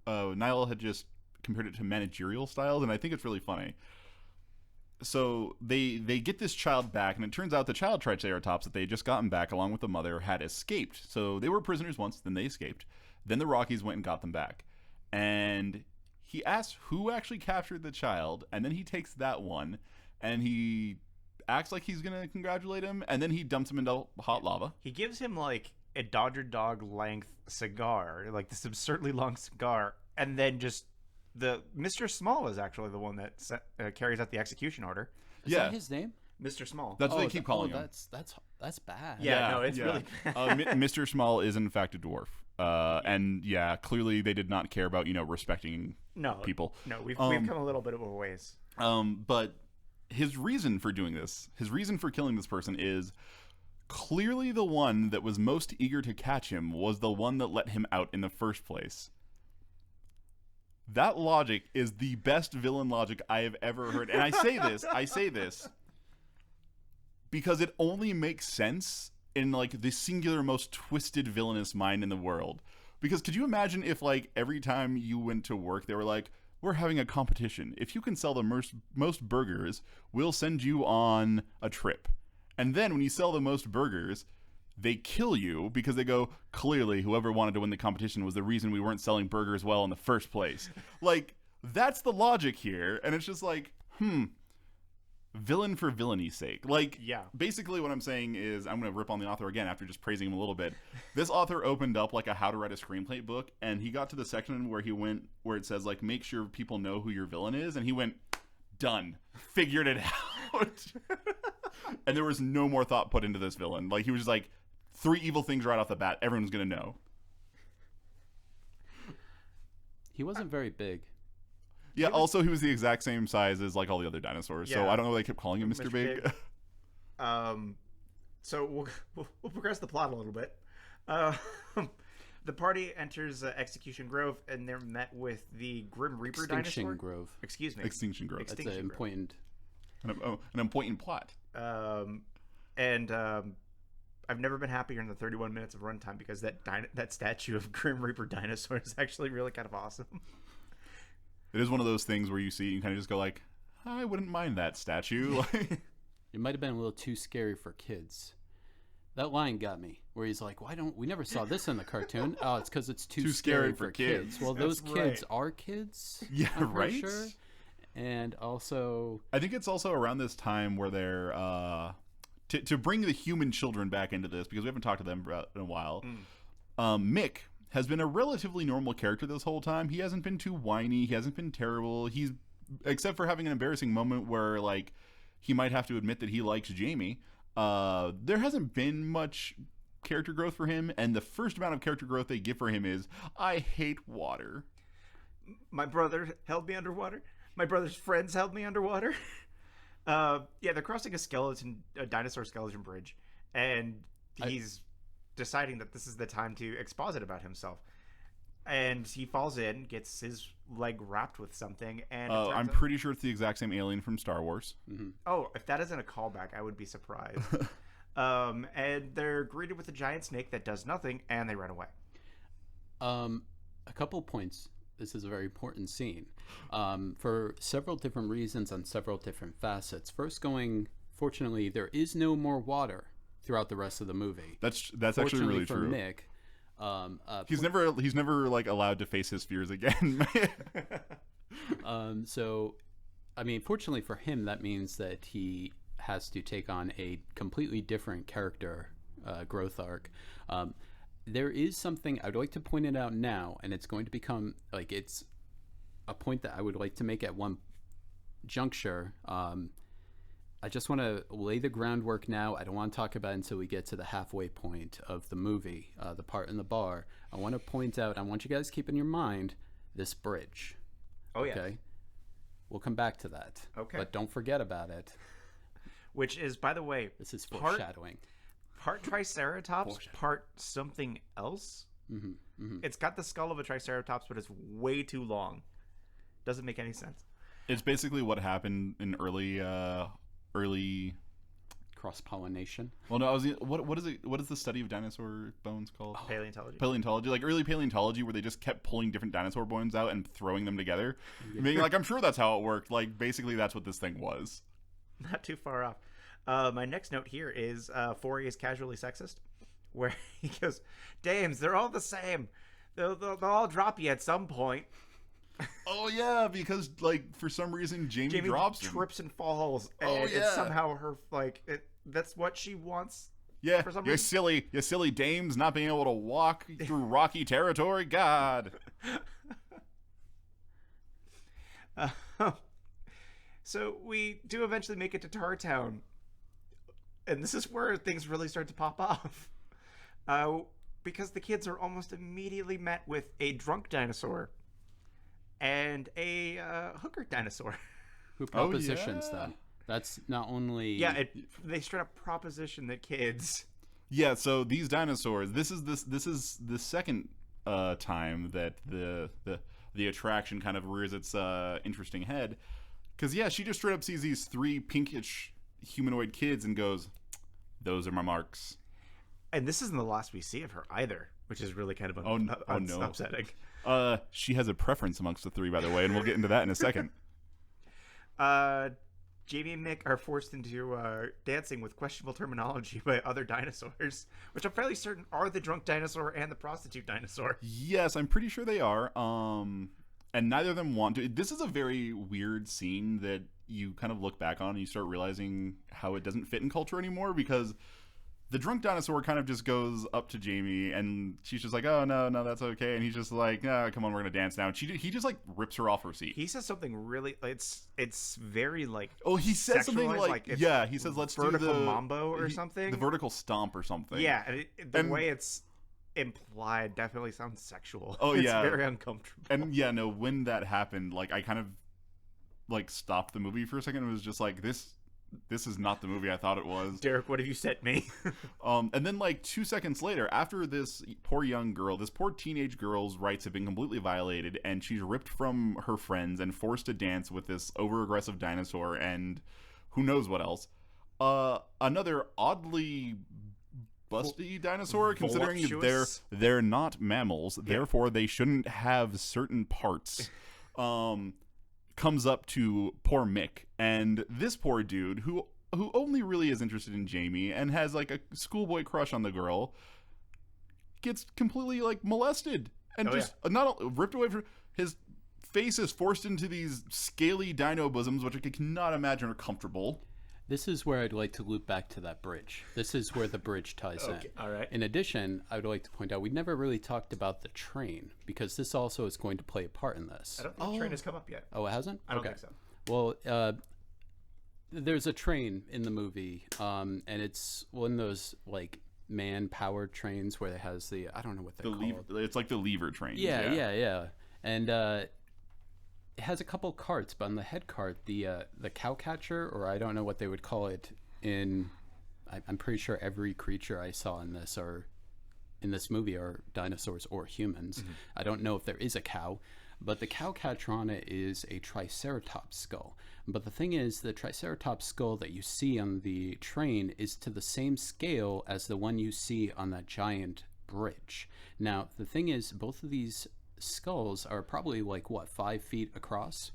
Nile had just compared it to managerial styles, and I think it's really funny. So they get this child back, and it turns out the child Triceratops that they had just gotten back along with the mother had escaped. So they were prisoners once, then they escaped. Then the Rockies went and got them back. And he asks who actually captured the child, and then he takes that one, and he acts like he's going to congratulate him, and then he dumps him into hot lava. He gives him like a Dodger dog length cigar, like this absurdly long cigar, and then just Mr. Small is actually the one that carries out the execution order. Is that his name? Mr. Small. That's what they keep calling him. That's bad. Yeah, no, it's really bad. Mr. Small is in fact a dwarf. And yeah, clearly they did not care about respecting No, people. No, we've come a little bit of a ways. But his reason for doing this, his reason for killing this person is clearly the one that was most eager to catch him was the one that let him out in the first place. That logic is the best villain logic I have ever heard. And I say this because it only makes sense in like the singular most twisted villainous mind in the world. Because could you imagine if like every time you went to work they were like, we're having a competition. If you can sell the most burgers, we'll send you on a trip. And then when you sell the most burgers, they kill you because they go, clearly whoever wanted to win the competition was the reason we weren't selling burgers well in the first place. Like, that's the logic here. And it's just like, villain for villainy sake. Like, Yeah. Basically what I'm saying is, I'm going to rip on the author again after just praising him a little bit. This author opened up like a how to write a screenplay book, and he got to the section where it says like, make sure people know who your villain is. And he went, done. Figured it out. And there was no more thought put into this villain. Like, he was just like, 3 evil things right off the bat. Everyone's going to know. He wasn't very big. Yeah, also he was the exact same size as like all the other dinosaurs. So Yeah. I don't know why they kept calling him Mr. Big. So we'll progress the plot a little bit. The party enters Execution Grove, and they're met with the Grim Reaper Extinction dinosaur. Grove. Excuse me. Extinction Grove. That's Extinction an Grove. important. An important plot. I've never been happier in the 31 minutes of runtime because that statue of Grim Reaper dinosaur is actually really kind of awesome. It is one of those things where you see it and you kind of just go like, I wouldn't mind that statue. Like, It might have been a little too scary for kids. That line got me, where he's like, we never saw this in the cartoon. Oh, it's because it's too scary for kids. Well, those That's kids right. are kids. Yeah, I'm pretty right? Sure. And also, I think it's also around this time where they're to bring the human children back into this, because we haven't talked to them in a while. Mick has been a relatively normal character this whole time. He hasn't been too whiny. He hasn't been terrible. He's, except for having an embarrassing moment where like he might have to admit that he likes Jamie. There hasn't been much character growth for him, and the first amount of character growth they give for him is, I hate water. My brother held me underwater. My brother's friends held me underwater. Yeah, they're crossing a dinosaur skeleton bridge, and he's deciding that this is the time to exposit about himself. And he falls in, gets his leg wrapped with something, and it turns I'm out- pretty sure it's the exact same alien from Star Wars. Oh, if that isn't a callback, I would be surprised. And they're greeted with a giant snake that does nothing, and they run away. a couple points. This is a very important scene for several different reasons on several different facets. First, fortunately, there is no more water throughout the rest of the movie. That's actually really for true. Mick, He's never like allowed to face his fears again. So, I mean, fortunately for him, that means that he has to take on a completely different character growth arc. There is something I would like to point it out now, and it's going to become like it's a point that I would like to make at one juncture. I just want to lay the groundwork now. I don't want to talk about it until we get to the halfway point of the movie, the part in the bar. I want to point out, I want you guys to keep in your mind this bridge. Oh, yeah. Okay. We'll come back to that. Okay. But don't forget about it. Which is, by the way, This is Part- foreshadowing. part Triceratops, part something else. It's got the skull of a Triceratops, but it's way too long. Doesn't make any sense. It's basically what happened in early. Cross-pollination. Well, no, what is it? What is the study of dinosaur bones called? Paleontology. Paleontology, like early paleontology, where they just kept pulling different dinosaur bones out and throwing them together, being like, "I'm sure that's how it worked." Like, basically, that's what this thing was. Not too far off. My next note here is Forey is casually sexist, where he goes, "Dames, they're all the same. They'll all drop you at some point." Oh yeah, because like for some reason Jamie drops him. trips and falls, and Oh, it's yeah. somehow her that's what she wants. Yeah, for some you reason. silly dames not being able to walk through rocky territory. God. So we do eventually make it to Tartown, and this is where things really start to pop off. because the kids are almost immediately met with a drunk dinosaur and a hooker dinosaur. Who propositions yeah. them? That's not only Yeah, they straight up proposition the kids. Yeah, so these dinosaurs. This is the second time that the attraction kind of rears its interesting head, because yeah, she just straight up sees these three pinkish humanoid kids and goes, "Those are my marks." And this isn't the last we see of her either, which is really kind of no. upsetting. She has a preference amongst the three, by the way, and we'll get into that in a second. Jamie and Mick are forced into dancing with questionable terminology by other dinosaurs, which I'm fairly certain are the drunk dinosaur and the prostitute dinosaur. Yes, I'm pretty sure they are. And neither of them want to. This is a very weird scene that you kind of look back on and you start realizing how it doesn't fit in culture anymore, because the drunk dinosaur kind of just goes up to Jamie and she's just like, "Oh, no, that's okay." And he's just like, "Ah, come on, we're going to dance now." And he just like rips her off her seat. He says something really, it's very like, Oh, he says something sexualized, like it's yeah, he says, "Let's do vertical the mambo or something." The vertical stomp or something. Yeah, and the And- way it's implied definitely sounds sexual. Oh, It's yeah. very uncomfortable. And yeah, no, when that happened, like I kind of like stopped the movie for a second and was just like, this is not the movie I thought it was. Derek, what have you sent me? And then like 2 seconds later, after this poor young girl, this poor teenage girl's rights have been completely violated, and she's ripped from her friends and forced to dance with this over-aggressive dinosaur and who knows what else. Another oddly busty dinosaur, considering Voluptuous? they're not mammals, therefore they shouldn't have certain parts. Comes up to poor Mick, and this poor dude who only really is interested in Jamie and has like a schoolboy crush on the girl gets completely like molested and not ripped away from his face is forced into these scaly dino bosoms, which I cannot imagine are comfortable. This is where I'd like to loop back to that bridge. This is where the bridge ties in. All right. In addition, I would like to point out we never really talked about the train, because this also is going to play a part in this. I don't think the train has come up yet. Oh, it hasn't? I don't think so. Well, there's a train in the movie, and it's one of those like man-powered trains where it has the, I don't know what they're called. It's like the lever train. Yeah. And it has a couple carts, but on the head cart, the cow catcher, or I don't know what they would call it in. I'm pretty sure every creature I saw in this movie are dinosaurs or humans. Mm-hmm. I don't know if there is a cow, but the cow catcher on it is a triceratops skull. But the thing is, the triceratops skull that you see on the train is to the same scale as the one you see on that giant bridge. Now, the thing is, both of these skulls are probably like 5 feet across.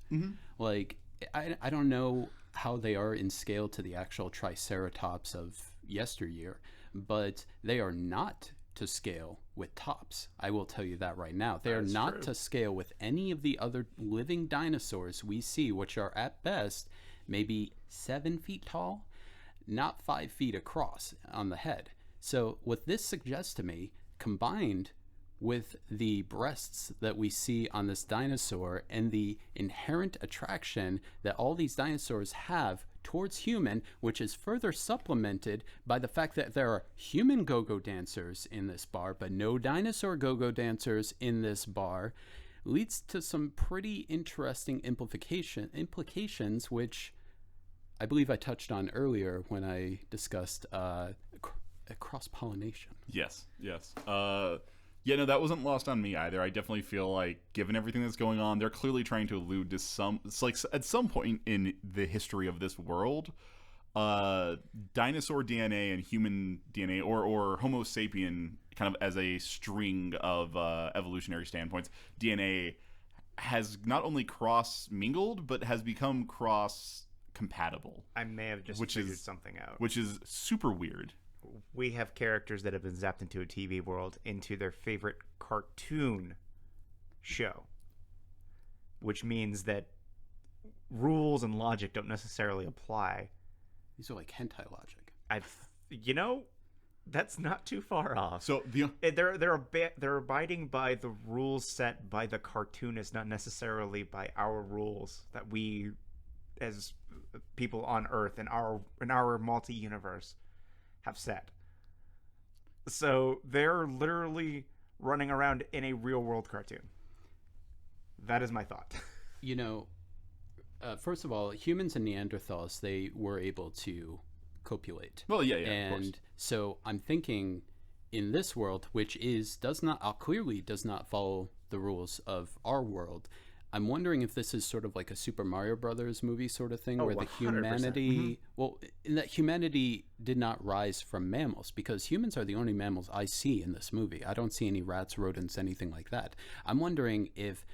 Like I don't know how they are in scale to the actual triceratops of yesteryear, but they are not to scale with tops. I will tell you that right now. They are not to scale with any of the other living dinosaurs we see, which are at best maybe 7 feet tall, not 5 feet across on the head. So what this suggests to me, combined with the breasts that we see on this dinosaur and the inherent attraction that all these dinosaurs have towards human, which is further supplemented by the fact that there are human go-go dancers in this bar, but no dinosaur go-go dancers in this bar, leads to some pretty interesting implications, which I believe I touched on earlier when I discussed cross-pollination. Yes. Yeah, no, that wasn't lost on me either. I definitely feel like, given everything that's going on, they're clearly trying to allude to some. It's like at some point in the history of this world, dinosaur DNA and human DNA, or Homo sapien, kind of as a string of evolutionary standpoints, DNA has not only cross mingled but has become cross compatible. I may have just figured something out. Which is super weird. We have characters that have been zapped into a TV world, into their favorite cartoon show, which means that rules and logic don't necessarily apply. These are like hentai logic. That's not too far off. So they're abiding by the rules set by the cartoonist, not necessarily by our rules that we, as people on Earth in our multi-universe, have set. So they're literally running around in a real world cartoon. That is my thought. You know, first of all, humans and Neanderthals, they were able to copulate. Well, yeah, of course. And so I'm thinking in this world, which does not clearly does not follow the rules of our world. I'm wondering if this is sort of like a Super Mario Brothers movie sort of thing, Oh, where the 100%. humanity, well, in that humanity did not rise from mammals, because humans are the only mammals I see in this movie. I don't see any rats, rodents, anything like that. I'm wondering if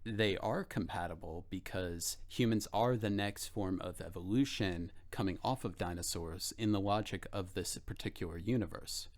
they are compatible because humans are the next form of evolution coming off of dinosaurs in the logic of this particular universe.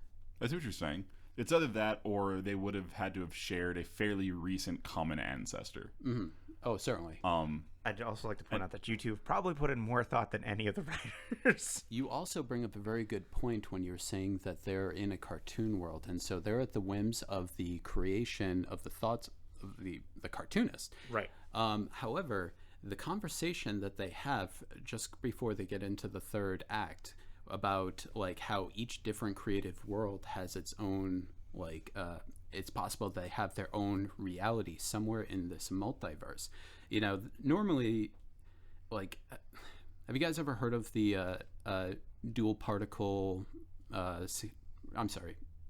I see what you're saying. It's either that or they would have had to have shared a fairly recent common ancestor. Mm-hmm. Oh, certainly. I'd also like to point out that YouTube probably put in more thought than any of the writers. You also bring up a very good point when you're saying that they're in a cartoon world, and so they're at the whims of the creation of the thoughts of the cartoonist. Right. However, the conversation that they have just before they get into the third act about like how each different creative world has its own it's possible they have their own reality somewhere in this multiverse. You know, normally, like, have you guys ever heard of the dual particle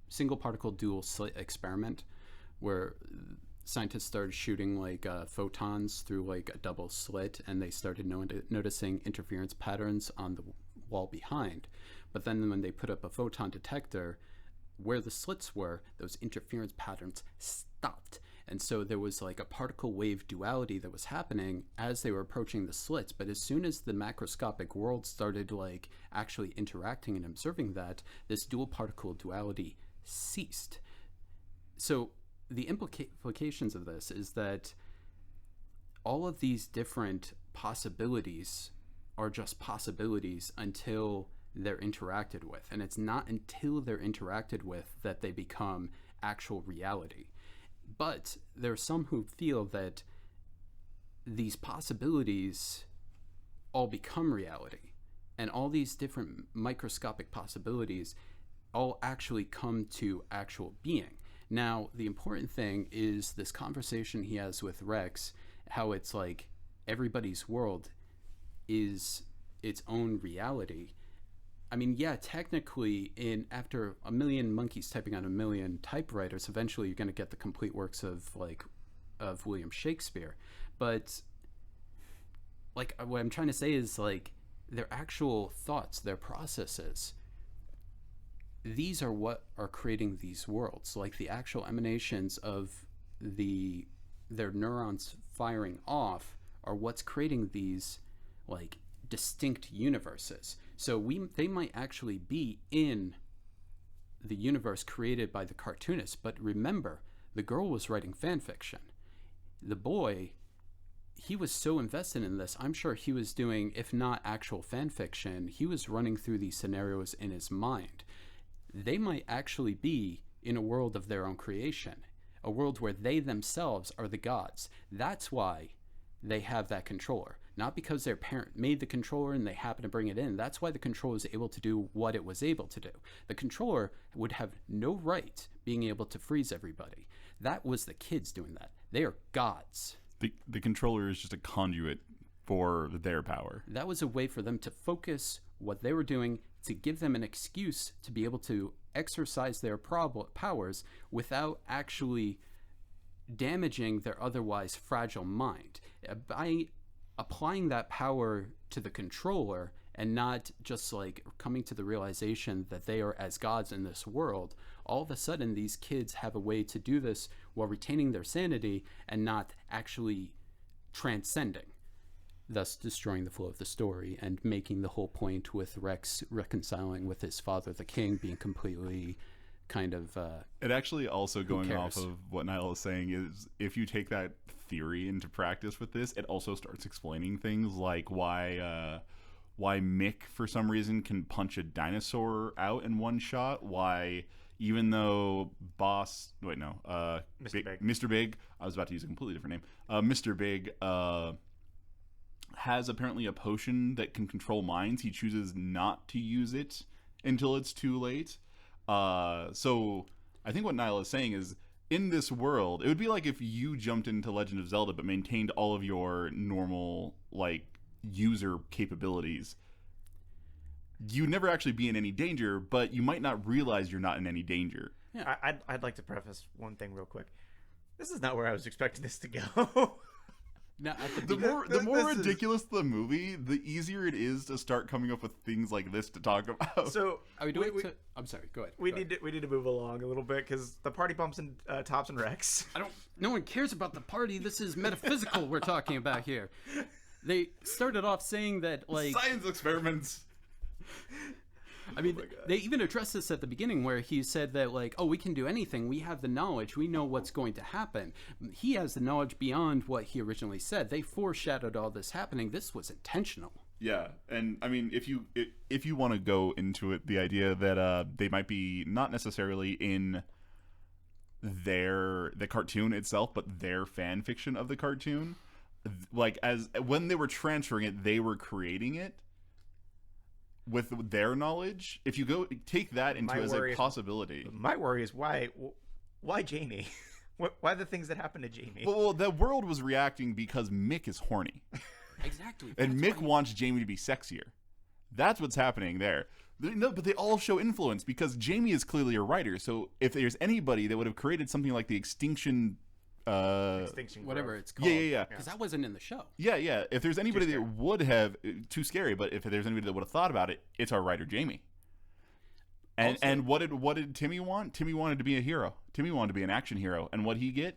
single particle dual slit experiment, where scientists started shooting like photons through like a double slit, and they started noticing interference patterns on the wall behind. But then when they put up a photon detector where the slits were, those interference patterns stopped. And so there was like a particle wave duality that was happening as they were approaching the slits. But as soon as the macroscopic world started like actually interacting and observing that, this dual particle duality ceased. So the implications of this is that all of these different possibilities are just possibilities until they're interacted with. And it's not until they're interacted with that they become actual reality. But there are some who feel that these possibilities all become reality. And all these different microscopic possibilities all actually come to actual being. Now, the important thing is this conversation he has with Rex, how it's like everybody's world is its own reality. I mean, yeah, technically, after a million monkeys typing on a million typewriters, eventually you're going to get the complete works of William Shakespeare. But like what I'm trying to say is like their actual thoughts, their processes, these are what are creating these worlds. Like the actual emanations of their neurons firing off are what's creating these like distinct universes. So they might actually be in the universe created by the cartoonist, but remember, the girl was writing fan fiction. The boy, he was so invested in this, I'm sure he was doing, if not actual fan fiction, he was running through these scenarios in his mind. They might actually be in a world of their own creation, a world where they themselves are the gods. That's why they have that controller. Not because their parent made the controller and they happen to bring it in. That's why the controller was able to do what it was able to do. The controller would have no right being able to freeze everybody. That was the kids doing that. They are gods. The controller is just a conduit for their power. That was a way for them to focus what they were doing, to give them an excuse to be able to exercise their powers without actually damaging their otherwise fragile mind. By applying that power to the controller and not just like coming to the realization that they are as gods in this world, all of a sudden these kids have a way to do this while retaining their sanity and not actually transcending, thus destroying the flow of the story and making the whole point with Rex reconciling with his father, the king, being completely kind of it actually also going cares? off of what Nile is saying is if you take that theory into practice with this, it also starts explaining things like why Mick for some reason can punch a dinosaur out in one shot, why even though Mr. Big, I was about to use a completely different name, Mr. Big has apparently a potion that can control minds, he chooses not to use it until it's too late. So I think what Nile is saying is, in this world, it would be like if you jumped into Legend of Zelda but maintained all of your normal like user capabilities. You'd never actually be in any danger, but you might not realize you're not in any danger. Yeah. I'd like to preface one thing real quick. This is not where I was expecting this to go. Now, at the The beginning, more This is- ridiculous the movie, the easier it is to start coming up with things like this to talk about. So are we doing? I'm sorry. Go ahead. we Go need to move along a little bit because the party bumps and Tops and Rex. I don't. No one cares about the party. This is metaphysical. We're talking about here. They started off saying that like Science experiments. I mean, they even addressed this at the beginning where he said that, like, oh, we can do anything. We have the knowledge. We know what's going to happen. He has the knowledge beyond what he originally said. They foreshadowed all this happening. This was intentional. Yeah, and I mean, if you want to go into it, the idea that they might be not necessarily in the cartoon itself, but their fan fiction of the cartoon, like as when they were transferring it, they were creating it with their knowledge. If you go take that into My as worry a is- possibility. My worry is why Jamie? Why the things that happen to Jamie? Well, the world was reacting because Mick is horny. Exactly. And That's Mick why- wants Jamie to be sexier. That's what's happening there. No, but they all show influence because Jamie is clearly a writer. So if there's anybody that would have created something like the Extinction, Extinction whatever Grove. it's called. yeah. Because that wasn't in the show. yeah. If there's anybody that scary. would have too scary, but if there's anybody that would have thought about it, it's our writer Jamie. And Also- and what did Timmy want? Timmy wanted to be a hero. Timmy wanted to be an action hero. And what he get?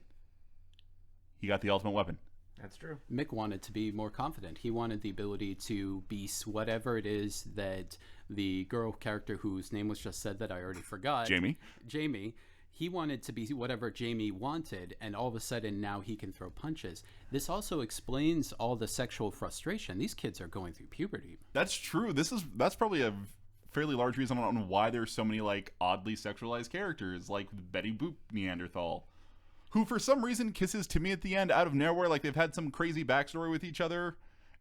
He got the ultimate weapon. That's true. Mick wanted to be more confident. He wanted the ability to be whatever it is that the girl character whose name was just said that I already forgot. Jamie. He wanted to be whatever Jamie wanted, and all of a sudden now he can throw punches. This also explains all the sexual frustration. These kids are going through puberty. That's true. That's probably a fairly large reason on why there's so many like oddly sexualized characters, like Betty Boop Neanderthal, who for some reason kisses Timmy at the end out of nowhere, like they've had some crazy backstory with each other.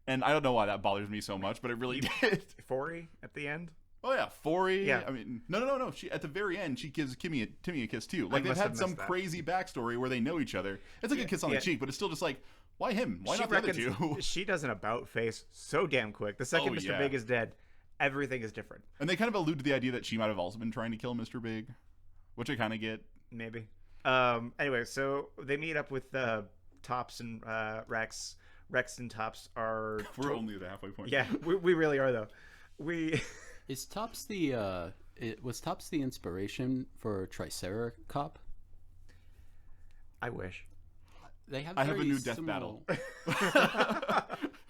And I don't know why that bothers me so much, but it really did. Forey at the end. Oh yeah, Forey. Yeah. I mean, no. She at the very end, she gives Timmy a kiss too. Like they've must have had some missed that. crazy backstory where they know each other. It's like a kiss on yeah. the cheek, but it's still just like, why him? Why She not the other reckons- two? She does an about face so damn quick. The second Oh, Mr. yeah. Big is dead, everything is different. And they kind of allude to the idea that she might have also been trying to kill Mr. Big, which I kind of get. Maybe. Anyway, so they meet up with Tops and Rex. Rex and Tops are. We're only at the halfway point. Yeah, we really are though. We. Is Tops was Tops the inspiration for Triceracop? I wish. They have I have a very new death similar- battle.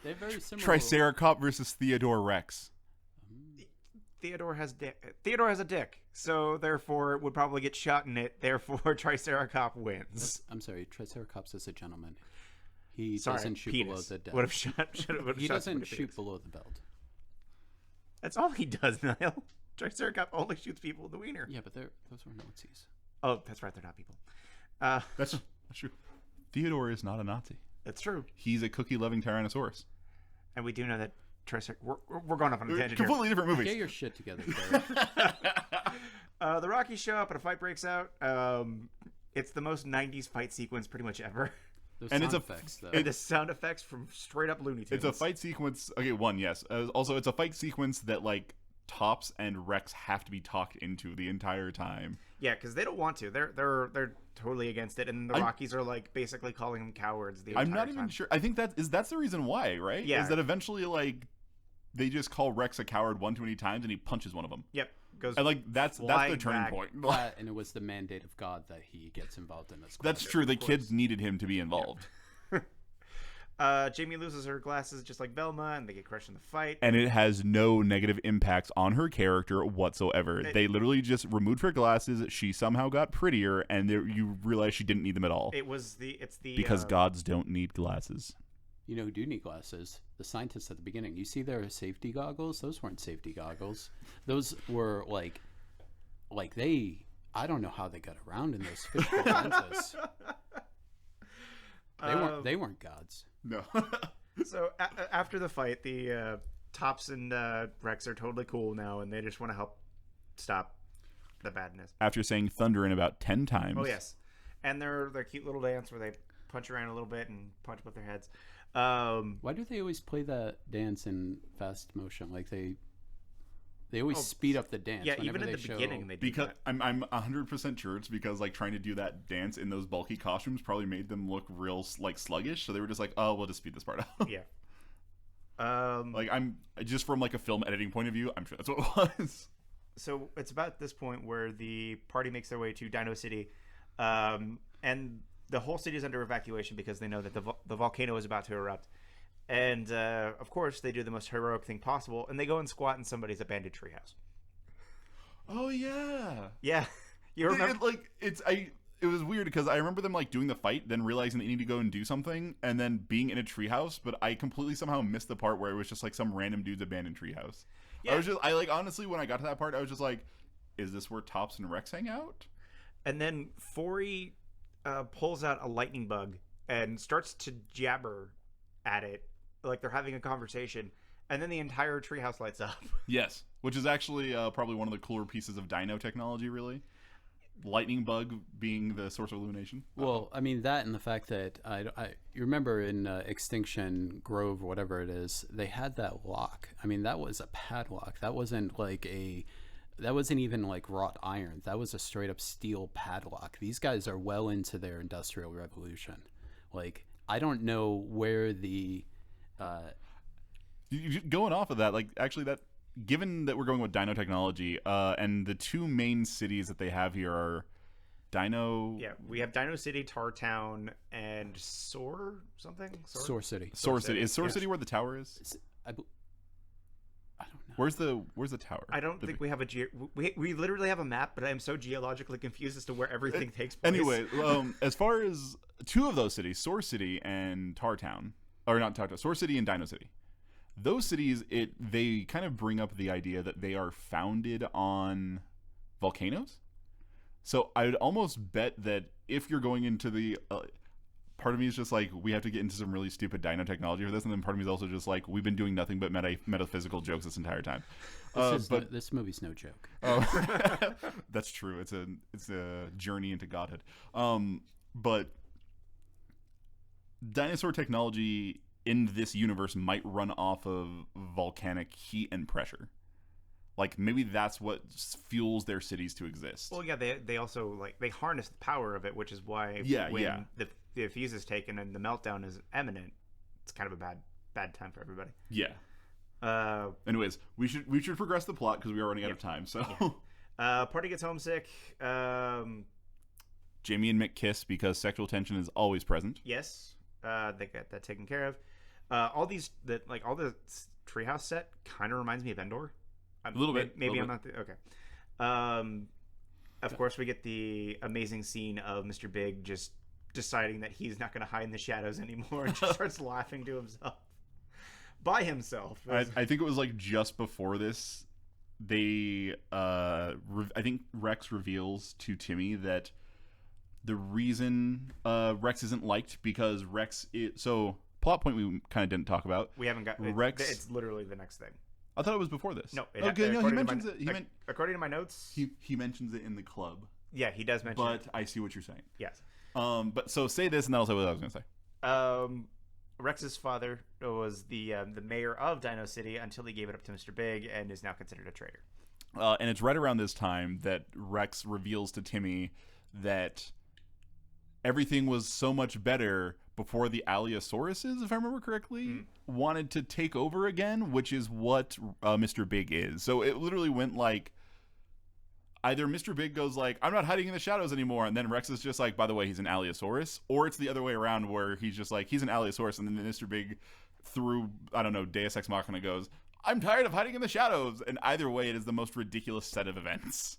They have very similar. Triceracop versus Theodore Rex. Theodore has a dick, so therefore it would probably get shot in it. Therefore, Triceracop wins. I'm sorry, Triceratops is a gentleman. He Sorry, doesn't shoot penis. below the belt. Would have shot. Would've He shot doesn't somebody shoot penis. below the belt. That's all he does, Niall. Triceracop only shoots people in the wiener. Yeah, but those were Nazis. Oh, that's right. They're not people. That's true. Theodore is not a Nazi. That's true. He's a cookie-loving Tyrannosaurus. And we do know that Triceracop. We're going off on a tangent here. Completely different movies. Get your shit together, Barry. The Rockies show up and a fight breaks out. It's the most 90s fight sequence pretty much ever. Those And sound it's a- effects, though. And the sound effects from straight up Looney Tunes. It's a fight sequence. Okay, one, yes. Also, it's a fight sequence that like Tops and Rex have to be talked into the entire time. Yeah, because they don't want to. They're totally against it, and the I'm- Rockies are like basically calling them cowards. The I'm entire not even time. sure. I think that's the reason why, right? Yeah. Is that eventually like they just call Rex a coward one too many times and he punches one of them. Yep, goes. And like that's the flying turning back. point. And it was the mandate of God that he gets involved in this. That's true. The kids needed him to be involved. Jamie loses her glasses just like Velma, and they get crushed in the fight. And it has no negative impacts on her character whatsoever. They literally just removed her glasses. She somehow got prettier, and you realize she didn't need them at all. It's the Because gods don't need glasses. You know who do need glasses? The scientists at the beginning. You see their safety goggles? Those weren't safety goggles. Those were like they. I don't know how they got around in those fishbowl lenses. They weren't gods. No. So after the fight, the Tops and Rex are totally cool now, and they just want to help stop the badness. After saying thunderin about 10 times. Oh yes, and their cute little dance where they punch around a little bit and punch with their heads. Why do they always play that dance in fast motion? Like they always speed up the dance. Yeah, whenever even in they the show... beginning they do Because that. I'm 100% sure it's because like trying to do that dance in those bulky costumes probably made them look real like sluggish. So they were just like, oh, we'll just speed this part up. Yeah. Like I'm just from like a film editing point of view, I'm sure that's what it was. So it's about this point where the party makes their way to Dino City, and the whole city is under evacuation because they know that the volcano is about to erupt. And of course, they do the most heroic thing possible, and they go and squat in somebody's abandoned treehouse. Oh yeah. Yeah, you remember? It was weird because I remember them like doing the fight, then realizing they need to go and do something, and then being in a treehouse. But I completely somehow missed the part where it was just like some random dude's abandoned treehouse. Yeah. I like honestly when I got to that part, I was just like, is this where Topps and Rex hang out? And then Forey pulls out a lightning bug and starts to jabber at it like they're having a conversation, and then the entire treehouse lights up. Yes, which is actually probably one of the cooler pieces of dino technology, really. Lightning bug being the source of illumination. Well, I mean that, and the fact that you remember in Extinction Grove or whatever it is, they had that lock. I mean, that was a padlock. That wasn't even like wrought iron. That was a straight up steel padlock. These guys are well into their industrial revolution. Like, I don't know where the going off of that, like actually that. Given that we're going with dino technology, and the two main cities that they have here are Dino... Yeah, we have Dino City, Tar Town, and Soar something? Soar City. Soar City. Is Soar City where the tower is? I don't know. Where's the tower? I don't think we have we literally have a map, but I am so geologically confused as to where everything takes place. Anyway, as far as two of those cities, Soar City and Tar Town, or not Tar Town, Soar City and Dino City. Those cities, they kind of bring up the idea that they are founded on volcanoes. So I would almost bet that if you're going into the... part of me is just like, we have to get into some really stupid dino technology for this, and then part of me is also just like, we've been doing nothing but metaphysical jokes this entire time. This movie's no joke. That's true. It's a journey into godhood. But dinosaur technology in this universe might run off of volcanic heat and pressure. Like maybe that's what fuels their cities to exist. Well, yeah, they also they harness the power of it, which is why when the fuse is taken and the meltdown is imminent, it's kind of a bad time for everybody. Yeah. Anyways, we should progress the plot because we are running out of time. So, party gets homesick. Jamie and Mick kiss because sexual tension is always present. Yes, they get that taken care of. All the treehouse set kind of reminds me of Endor. A little bit. Maybe I'm not okay. Of course, we get the amazing scene of Mr. Big just deciding that he's not going to hide in the shadows anymore and just starts laughing to himself by himself. I think it was like just before this, they I think Rex reveals to Timmy that the reason Rex isn't liked because plot point we kind of didn't talk about. We haven't got Rex. It's literally the next thing. I thought it was before this. No. Okay, no, he mentions it. According to my notes, he mentions it in the club. Yeah, he does mention it. But I see what you're saying. Yes. But so say this, and then I'll say what I was going to say. Rex's father was the mayor of Dino City until he gave it up to Mr. Big and is now considered a traitor. And it's right around this time that Rex reveals to Timmy that everything was so much better before the Allosaurus, if I remember correctly, wanted to take over again, which is what Mr. Big is. So it literally went like, either Mr. Big goes like, I'm not hiding in the shadows anymore, and then Rex is just like, by the way, he's an Allosaurus, or it's the other way around where he's just like, he's an Allosaurus, and then Mr. Big, through, I don't know, Deus Ex Machina goes, I'm tired of hiding in the shadows, and either way, it is the most ridiculous set of events.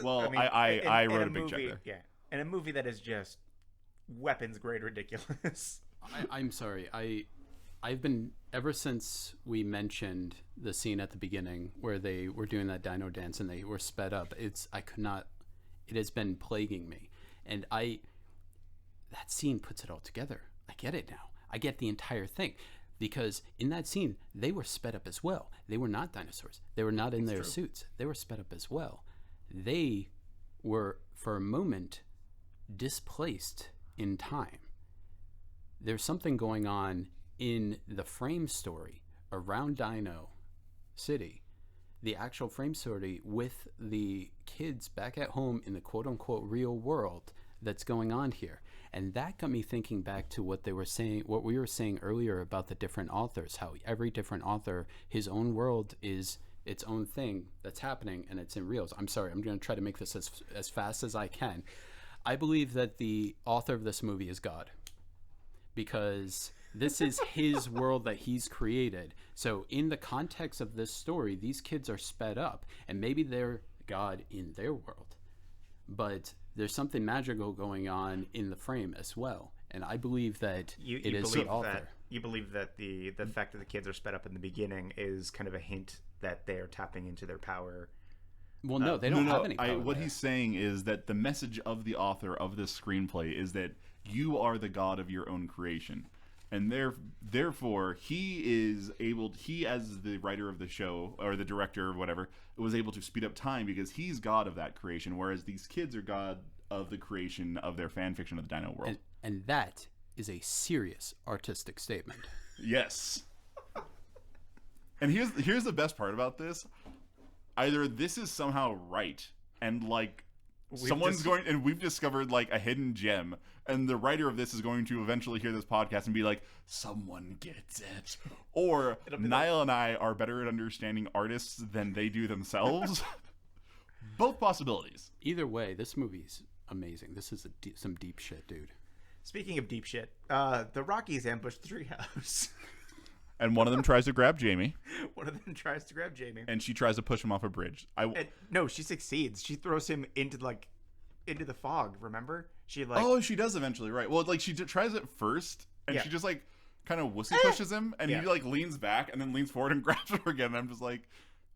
Well, I wrote a big check there. Yeah, in a movie that is just weapons grade ridiculous. I'm sorry. I've been, ever since we mentioned the scene at the beginning where they were doing that dino dance and they were sped up, it has been plaguing me. And that scene puts it all together. I get it now. I get the entire thing. because in that scene they were sped up as well. They were not dinosaurs. They were not in their suits. They were sped up as well. They were for a moment displaced in time. There's something going on in the frame story around Dino City, the actual frame story with the kids back at home in the quote-unquote real world that's going on here. And that got me thinking back to what they were saying, what we were saying earlier about the different authors, how every different author, his own world is its own thing that's happening, and it's in reals. I'm sorry, I'm going to try to make this as fast as I can. I believe that the author of this movie is God, because this is his world that he's created. So in the context of this story, these kids are sped up, and maybe they're God in their world, but there's something magical going on in the frame as well. And I believe that it is the author. You believe that the fact that the kids are sped up in the beginning is kind of a hint that they are tapping into their power. Well, no, they don't have any power. What he's saying is that the message of the author of this screenplay is that you are the god of your own creation. And therefore, he as the writer of the show, or the director or whatever, was able to speed up time because he's god of that creation, whereas these kids are god of the creation of their fan fiction of the Dino world. And that is a serious artistic statement. Yes. And here's the best part about this. Either this is somehow right, and like we've discovered like a hidden gem, and the writer of this is going to eventually hear this podcast and be like, someone gets it. Or Nile and I are better at understanding artists than they do themselves. Both possibilities. Either way, this movie's amazing. This is some deep shit, dude. Speaking of deep shit, the Rockies ambush the treehouse. And one of them tries to grab Jamie. One of them tries to grab Jamie. And she tries to push him off a bridge. No, she succeeds. She throws him into the fog, remember? She does eventually, right. Well, like, she tries it first, and she just, like, kind of wussy pushes him, and he, like, leans back, and then leans forward and grabs her again. And I'm just like,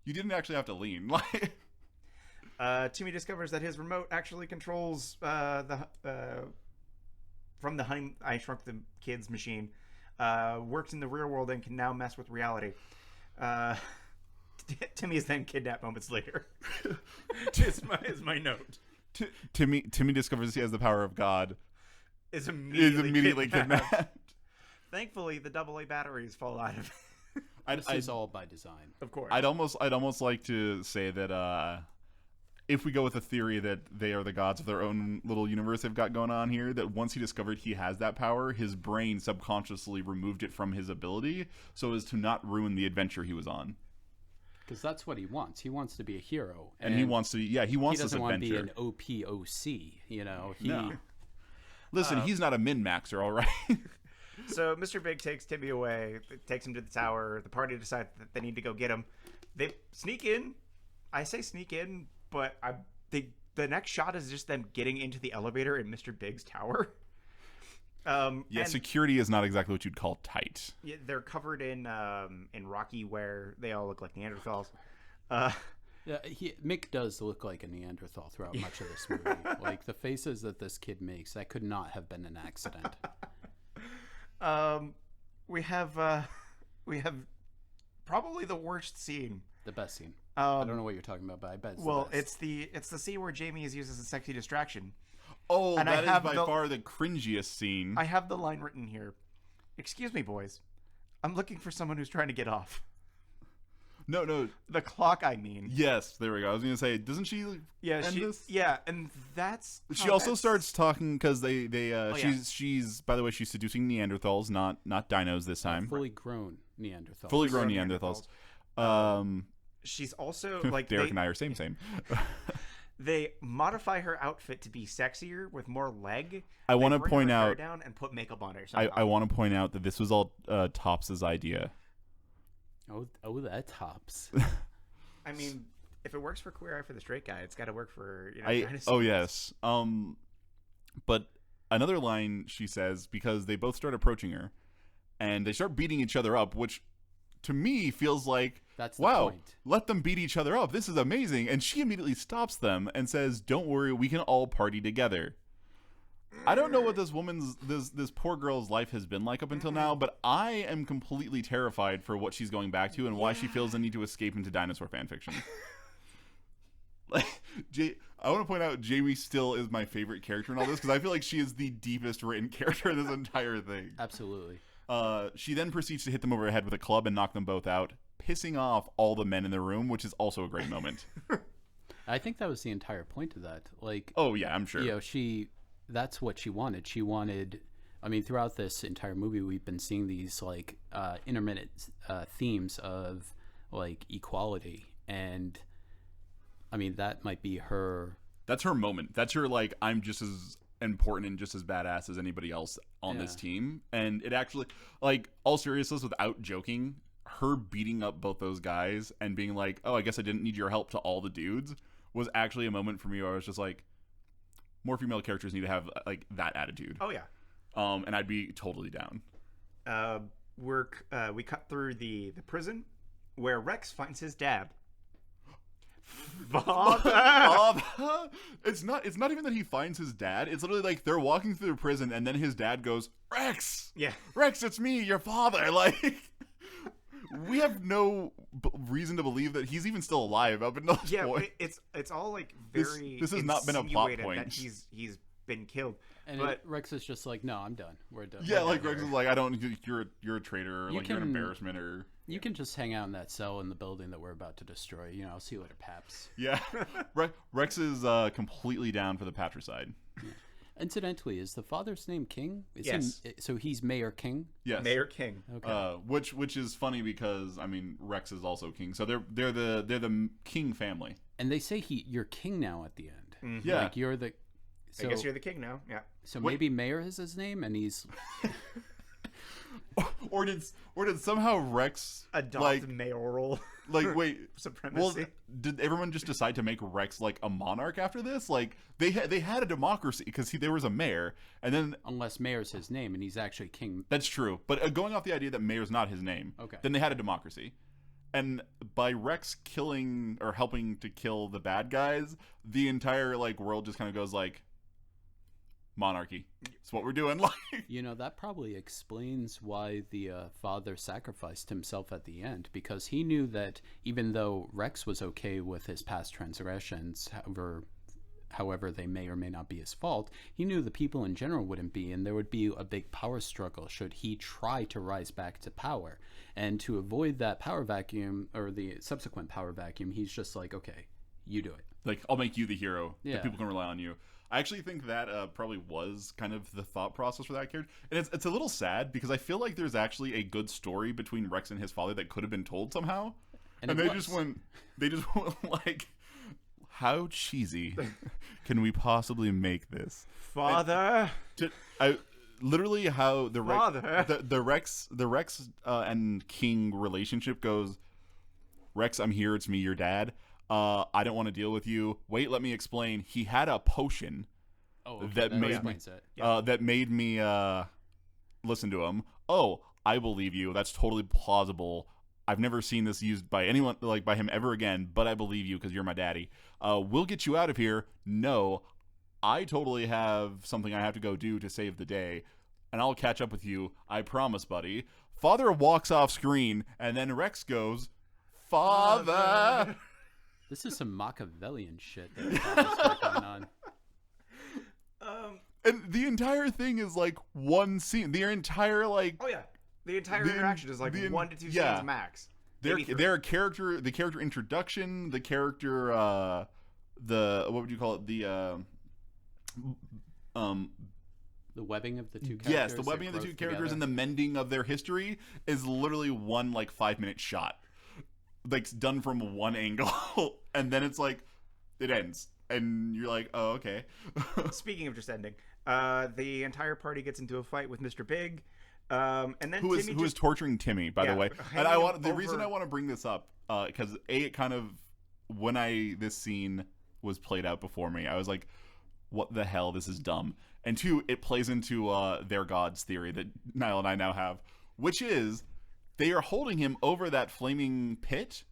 you didn't actually have to lean. Like, Timmy discovers that his remote actually controls from the Honey I Shrunk the Kids machine. Works in the real world and can now mess with reality. Timmy is then kidnapped moments later. is my note. Timmy discovers he has the power of God. Is immediately kidnapped. Thankfully, the AA batteries fall out of it. This is all by design. Of course. I'd almost like to say that if we go with the theory that they are the gods of their own little universe they've got going on here, that once he discovered he has that power, his brain subconsciously removed it from his ability so as to not ruin the adventure he was on. Because that's what he wants. He wants to be a hero. And he wants to he wants this adventure. He doesn't want to be an OPOC, you know. No. Listen, he's not a min-maxer, all right? So Mr. Big takes Timmy away, takes him to the tower. The party decides that they need to go get him. They sneak in. I say sneak in, but the next shot is just them getting into the elevator in Mr. Big's tower. Security is not exactly what you'd call tight. Yeah, they're covered in rocky wear. They all look like Neanderthals. Mick does look like a Neanderthal throughout much of this movie. Like the faces that this kid makes, that could not have been an accident. We have probably the worst scene. The best scene. I don't know what you're talking about, but I bet it's the best. It's the scene where Jamie is used as a sexy distraction. Oh, and that is by far the cringiest scene. I have the line written here. Excuse me, boys. I'm looking for someone who's trying to get off. No. The clock, I mean. Yes, there we go. I was going to say, doesn't she end this? Yeah, and that's... She also starts talking because she's, by the way, she's seducing Neanderthals, not dinos this time. Fully grown Neanderthals. Fully grown Neanderthals. She's also like... Derek and I are same. They modify her outfit to be sexier with more leg. I want to point out down and put makeup on her. I want to point out that this was all Tops's idea. Oh, that Tops. I mean, if it works for Queer Eye for the Straight Guy, it's got to work for yes. But another line she says, because they both start approaching her, and they start beating each other up, which to me feels like, that's the wow, point. Let them beat each other up. This is amazing. And she immediately stops them and says, don't worry, we can all party together. I don't know what this woman's this poor girl's life has been like up until now, but I am completely terrified for what she's going back to and why she feels the need to escape into dinosaur fan fiction. Like, I want to point out Jamie still is my favorite character in all this because I feel like she is the deepest written character in this entire thing. Absolutely. She then proceeds to hit them over the head with a club and knock them both out, pissing off all the men in the room, which is also a great moment. I think that was the entire point of that. Like, oh yeah, I'm sure. You know, that's what she wanted. She wanted, I mean, throughout this entire movie, we've been seeing these like intermittent themes of like equality, and I mean that might be her. That's her moment. That's her like, I'm just as important and just as badass as anybody else on this team. And it actually, like, all seriousness, without joking, her beating up both those guys and being like, oh, I guess I didn't need your help to all the dudes was actually a moment for me where I was just like, more female characters need to have like that attitude. Oh yeah. And I'd be totally down. We cut through the prison where Rex finds his dad. Father. It's not even that he finds his dad. It's literally like they're walking through the prison and then his dad goes, Rex. Yeah. Rex, it's me, your father. Like, we have no reason to believe that he's even still alive up until this point. It's all like very. This has not been a plot point. That he's been killed. And but Rex is just like, no, I'm done. We're done. Yeah, We're like done Rex here. is like, I don't. You're a traitor. Or like you're an embarrassment. Or you can just hang out in that cell in the building that we're about to destroy. You know, I'll see you later, Paps. yeah. Rex is completely down for the patricide. Yeah. Incidentally, is the father's name King? Yes. So he's Mayor King. Yes. Mayor King. Okay. Which is funny because I mean Rex is also king, so they're the King family. And they say you're king now at the end. Mm-hmm. Yeah. Like you're the. So, I guess you're the king now. Yeah. So maybe Mayor is his name, and he's. or did somehow Rex adopt mayoral like wait supremacy? Well, did everyone just decide to make Rex like a monarch after this? Like they had a democracy because there was a mayor, and then unless Mayor's his name and he's actually king. That's true, but going off the idea that Mayor's not his name, okay, then they had a democracy. And by Rex killing or helping to kill the bad guys, the entire like world just kind of goes like, monarchy. It's what we're doing. Like, you know, that probably explains why the father sacrificed himself at the end, because he knew that even though Rex was okay with his past transgressions, however they may or may not be his fault, he knew the people in general wouldn't be, and there would be a big power struggle should he try to rise back to power. And to avoid that power vacuum, or the subsequent power vacuum, he's just like, okay, you do it. Like, I'll make you the hero. Yeah. That people can rely on you. I actually think that probably was kind of the thought process for that character. And it's a little sad because I feel like there's actually a good story between Rex and his father that could have been told somehow. And they just went like, how cheesy can we possibly make this? Father. Literally how the Rex, the Rex and King relationship goes, Rex, I'm here, it's me, your dad. I don't want to deal with you. Wait, let me explain. He had a potion that made me listen to him. Oh, I believe you. That's totally plausible. I've never seen this used by anyone, like by him ever again, but I believe you because you're my daddy. We'll get you out of here. No, I totally have something I have to go do to save the day, and I'll catch up with you. I promise, buddy. Father walks off screen, and then Rex goes, Father. This is some Machiavellian shit that's going on. And the entire thing is like one scene. The entire like. Oh yeah, the entire interaction is like 1 to 2 scenes max. Their character, the character introduction, the character, what would you call it? The webbing of the two characters. Yes, the webbing of the two characters and the mending of their history is literally one like 5-minute shot. Like done from one angle, and then it's like it ends, and you're like, oh, okay. Speaking of just ending, the entire party gets into a fight with Mr. Big, and then who is torturing Timmy, by the way. And the reason I want to bring this up, because it kind of when this scene was played out before me, I was like, what the hell, this is dumb. And 2, it plays into their gods theory that Nile and I now have, which is, they are holding him over that flaming pit,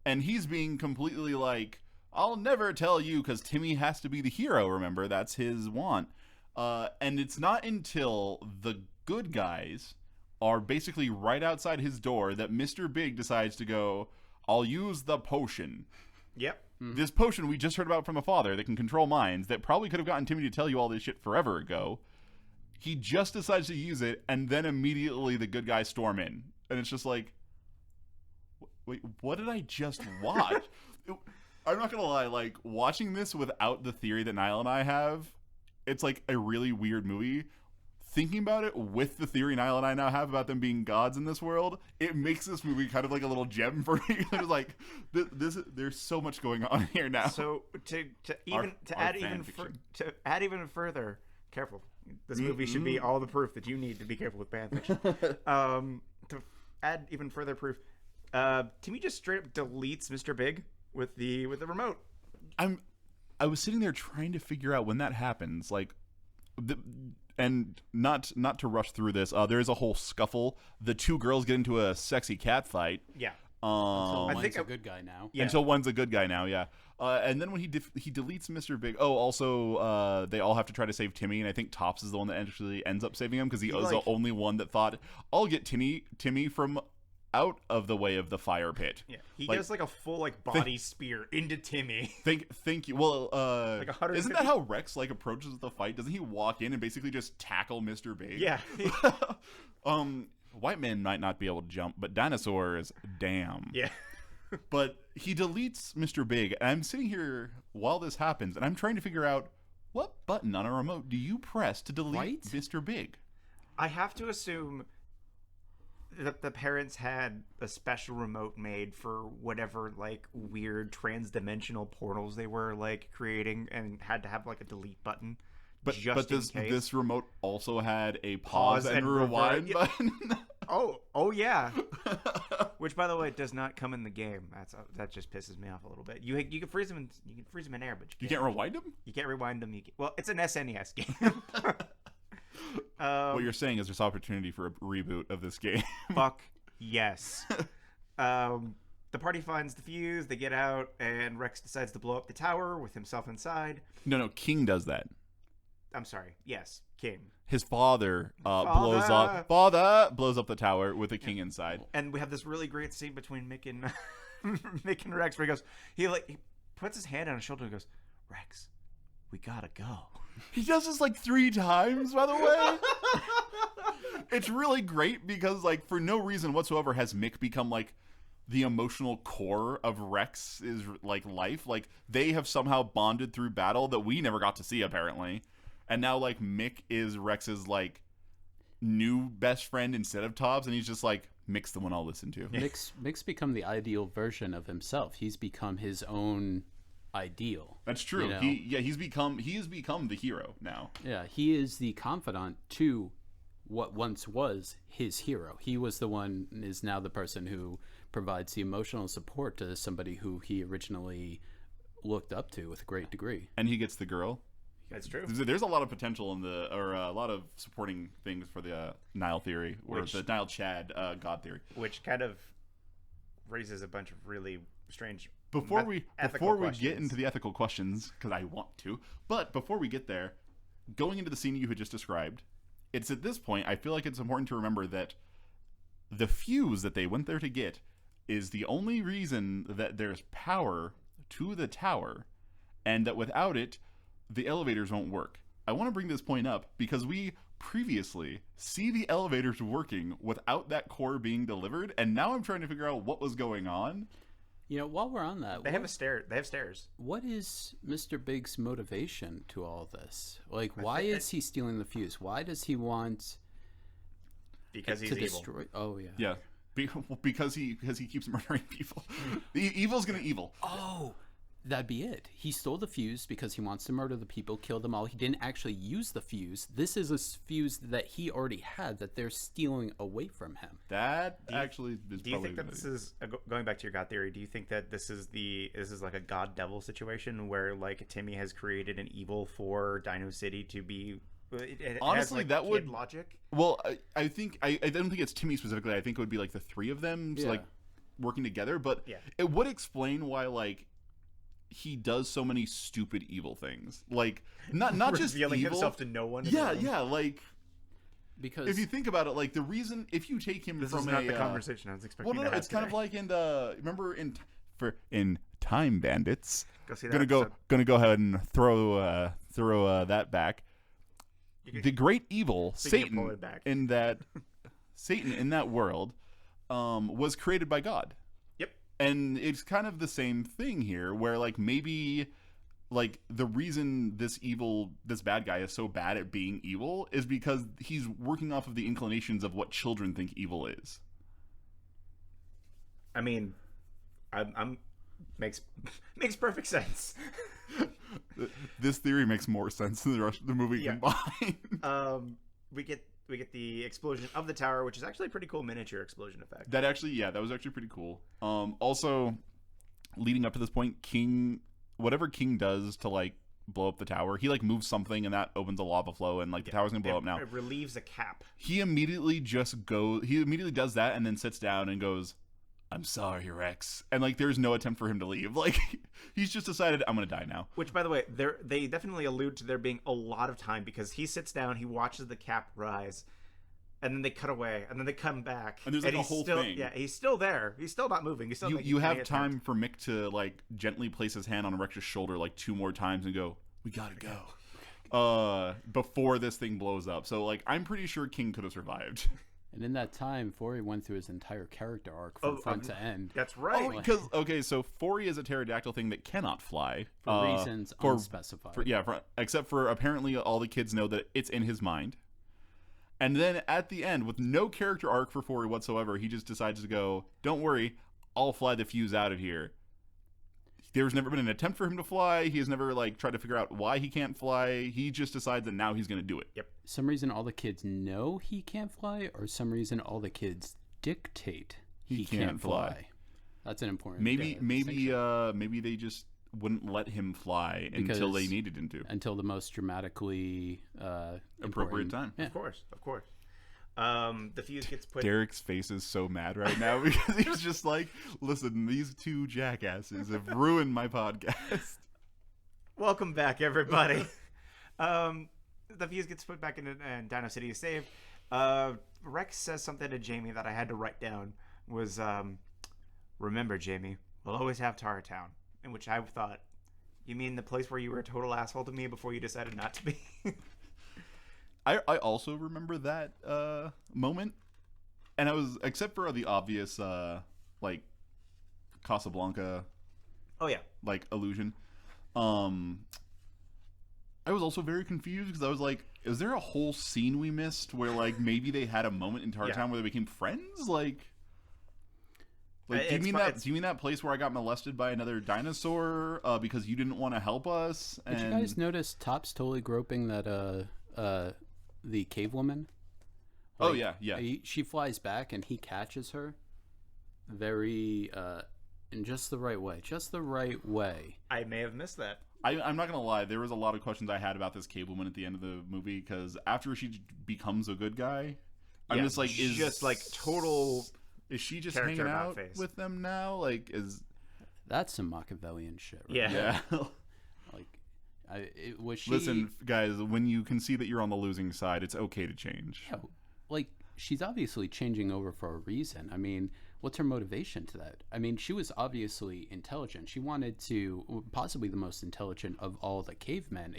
and he's being completely like, I'll never tell you, because Timmy has to be the hero, remember? That's his want. And it's not until the good guys are basically right outside his door that Mr. Big decides to go, I'll use the potion. Yep. This potion we just heard about from the father that can control minds, that probably could have gotten Timmy to tell you all this shit forever ago. He just decides to use it, and then immediately the good guys storm in. And it's just like, wait, what did I just watch? I'm not gonna lie, like, watching this without the theory that Niall and I have, it's like a really weird movie. Thinking about it with the theory Niall and I now have about them being gods in this world, it makes this movie kind of like a little gem for me. It's like, there's so much going on here now. So to add even further, careful. This movie should be all the proof that you need to be careful with fan fiction. To add even further proof, Timmy just straight up deletes Mr. Big with the remote. I was sitting there trying to figure out when that happens, like, and not to rush through this. There is a whole scuffle. The two girls get into a sexy cat fight. Yeah. Until one's a good guy now. Yeah. Until one's a good guy now, yeah. And then when he deletes Mr. Big. Oh, also, they all have to try to save Timmy, and I think Tops is the one that actually ends up saving him because he was the only one that thought, I'll get Timmy from out of the way of the fire pit. Yeah, he does like a full body spear into Timmy. Thank you. Well, like 150. Isn't that how Rex approaches the fight? Doesn't he walk in and basically just tackle Mr. Big? Yeah. White men might not be able to jump, but dinosaurs, damn. Yeah. But he deletes Mr. Big, and I'm sitting here while this happens, and I'm trying to figure out what button on a remote do you press to delete Mr. Big? I have to assume that the parents had a special remote made for whatever weird trans-dimensional portals they were creating, and had to have a delete button. But this remote also had a Pause and rewind button. Oh yeah. Which, by the way, does not come in the game. That just pisses me off a little bit. You can freeze them in air, but you can't rewind them. You can't rewind them. Well, it's an SNES game. What you're saying is there's opportunity for a reboot of this game. Fuck yes. The party finds the fuse. They get out, and Rex decides to blow up the tower with himself inside. No, King does that. I'm sorry. Yes, King. His father blows up the tower with the king inside. And we have this really great scene between Mick and Mick and Rex where he puts his hand on his shoulder and goes, Rex, we gotta go. He does this 3 times, by the way. It's really great because for no reason whatsoever has Mick become the emotional core of Rex's life. They have somehow bonded through battle that we never got to see, apparently. And now, Mick is Rex's, new best friend instead of Tobbs, and he's just, Mick's the one I'll listen to. Mick's become the ideal version of himself. He's become his own ideal. That's true. You know? He has become the hero now. Yeah, he is the confidant to what once was his hero. He was the one, is now the person who provides the emotional support to somebody who he originally looked up to with a great degree. And he gets the girl. That's true. There's a lot of potential a lot of supporting things for the Nile theory, or the Nile Chad God theory, which kind of raises a bunch of really strange. Before we get into the ethical questions, because I want to, but before we get there, going into the scene you had just described, it's at this point I feel like it's important to remember that the fuse that they went there to get is the only reason that there's power to the tower, and that without it, the elevators won't work. I want to bring this point up because we previously see the elevators working without that core being delivered, and now I'm trying to figure out what was going on. While we're on that, they have stairs. What is Mr. Big's motivation to all this? Why is he stealing the fuse? Why does he want? Because he's evil. Destroy? Oh yeah. Yeah, because he keeps murdering people. The evil's gonna evil. Oh. That'd be it. He stole the fuse because he wants to murder the people, kill them all. He didn't actually use the fuse. This is a fuse that he already had that they're stealing away from him. That actually is. Do you think that this is going back to your God theory? Do you think that this is like a God devil situation where Timmy has created an evil for Dino City to be? Honestly, that would logic. Well, I think I don't think it's Timmy specifically. I think it would be the 3 of them working together. But it would explain why he does so many stupid evil things. Like not just revealing evil. himself to no one. Yeah, yeah. Like Because if you think about it, like the reason if you take him This from is not the conversation I was expecting. well, no, to have it's kind of today. like in remember in Time Bandits. Go see that Gonna go ahead and throw that back. You The great evil Speaking of pull Satan it back. Satan in that world was created by God. Yep. And it's kind of the same thing here, where like maybe like the reason this bad guy is so bad at being evil is because he's working off of the inclinations of what children think evil is. I mean, I'm makes perfect sense. This theory makes more sense than the rest of the movie Yeah. combined. We get the explosion of the tower, which is actually a pretty cool miniature explosion effect. That was actually pretty cool. Also, leading up to this point, whatever King does to like blow up the tower, he like moves something and that opens a lava flow and like the tower's gonna blow up now. It relieves a cap. He immediately does that and then sits down and goes, "I'm sorry, Rex," and like there's no attempt for him to leave. Like he's just decided, I'm gonna die now. Which, by the way, they definitely allude to there being a lot of time because he sits down, he watches the cap rise, and then they cut away, and then they come back, And there's like a he's whole still, thing. Yeah, he's still there. He's still not moving. He's still making You any have attempt. time for Mick to like gently place his hand on Rex's shoulder like 2 more times and go, "We gotta go," before this thing blows up. So like I'm pretty sure King could have survived. and in that time, Forey went through his entire character arc from front to end. That's right. Because so Forey is a pterodactyl thing that cannot fly For reasons unspecified. Except for apparently all the kids know that it's in his mind. And then at the end, with no character arc for Forey whatsoever, he just decides to go, "Don't worry, I'll fly the fuse out of here." There's never been an attempt for him to fly. He has never like tried to figure out why he can't fly. He just decides that now he's going to do it. Yep. Some reason all the kids know he can't fly, or some reason all the kids dictate he can't fly. That's an important distinction. Maybe they just wouldn't let him fly until they needed him to. Until the most dramatically Appropriate time. Yeah. Of course. The fuse gets put. Derek's face is so mad right now because he's just like, "Listen, these 2 jackasses have ruined my podcast." Welcome back, everybody. The fuse gets put back in, and Dino City is saved. Rex says something to Jamie that I had to write down. Was remember, Jamie, we'll always have Tar Town. In which I thought, you mean the place where you were a total asshole to me before you decided not to be? I also remember that moment, and I was, except for the obvious like Casablanca, Oh yeah, like illusion. I was also very confused because I was like, is there a whole scene we missed where like maybe they had a moment in Tar Town where they became friends? Like do you mean that place where I got molested by another dinosaur because you didn't want to help us? Did you guys notice Top's totally groping that the cave woman? Oh yeah. She flies back and he catches her very in just the right way. I may have missed that. I'm not gonna lie, there was a lot of questions I had about this cave woman at the end of the movie because after she becomes a good guy, I'm just like, is she just hanging out with them now? Like, that's some Machiavellian shit, right? Yeah. Was she? Listen, guys, when you can see that you're on the losing side, it's okay to change. Yeah, like she's obviously changing over for a reason. I mean, what's her motivation to that? I mean, she was obviously intelligent. She wanted to possibly the most intelligent of all the cavemen,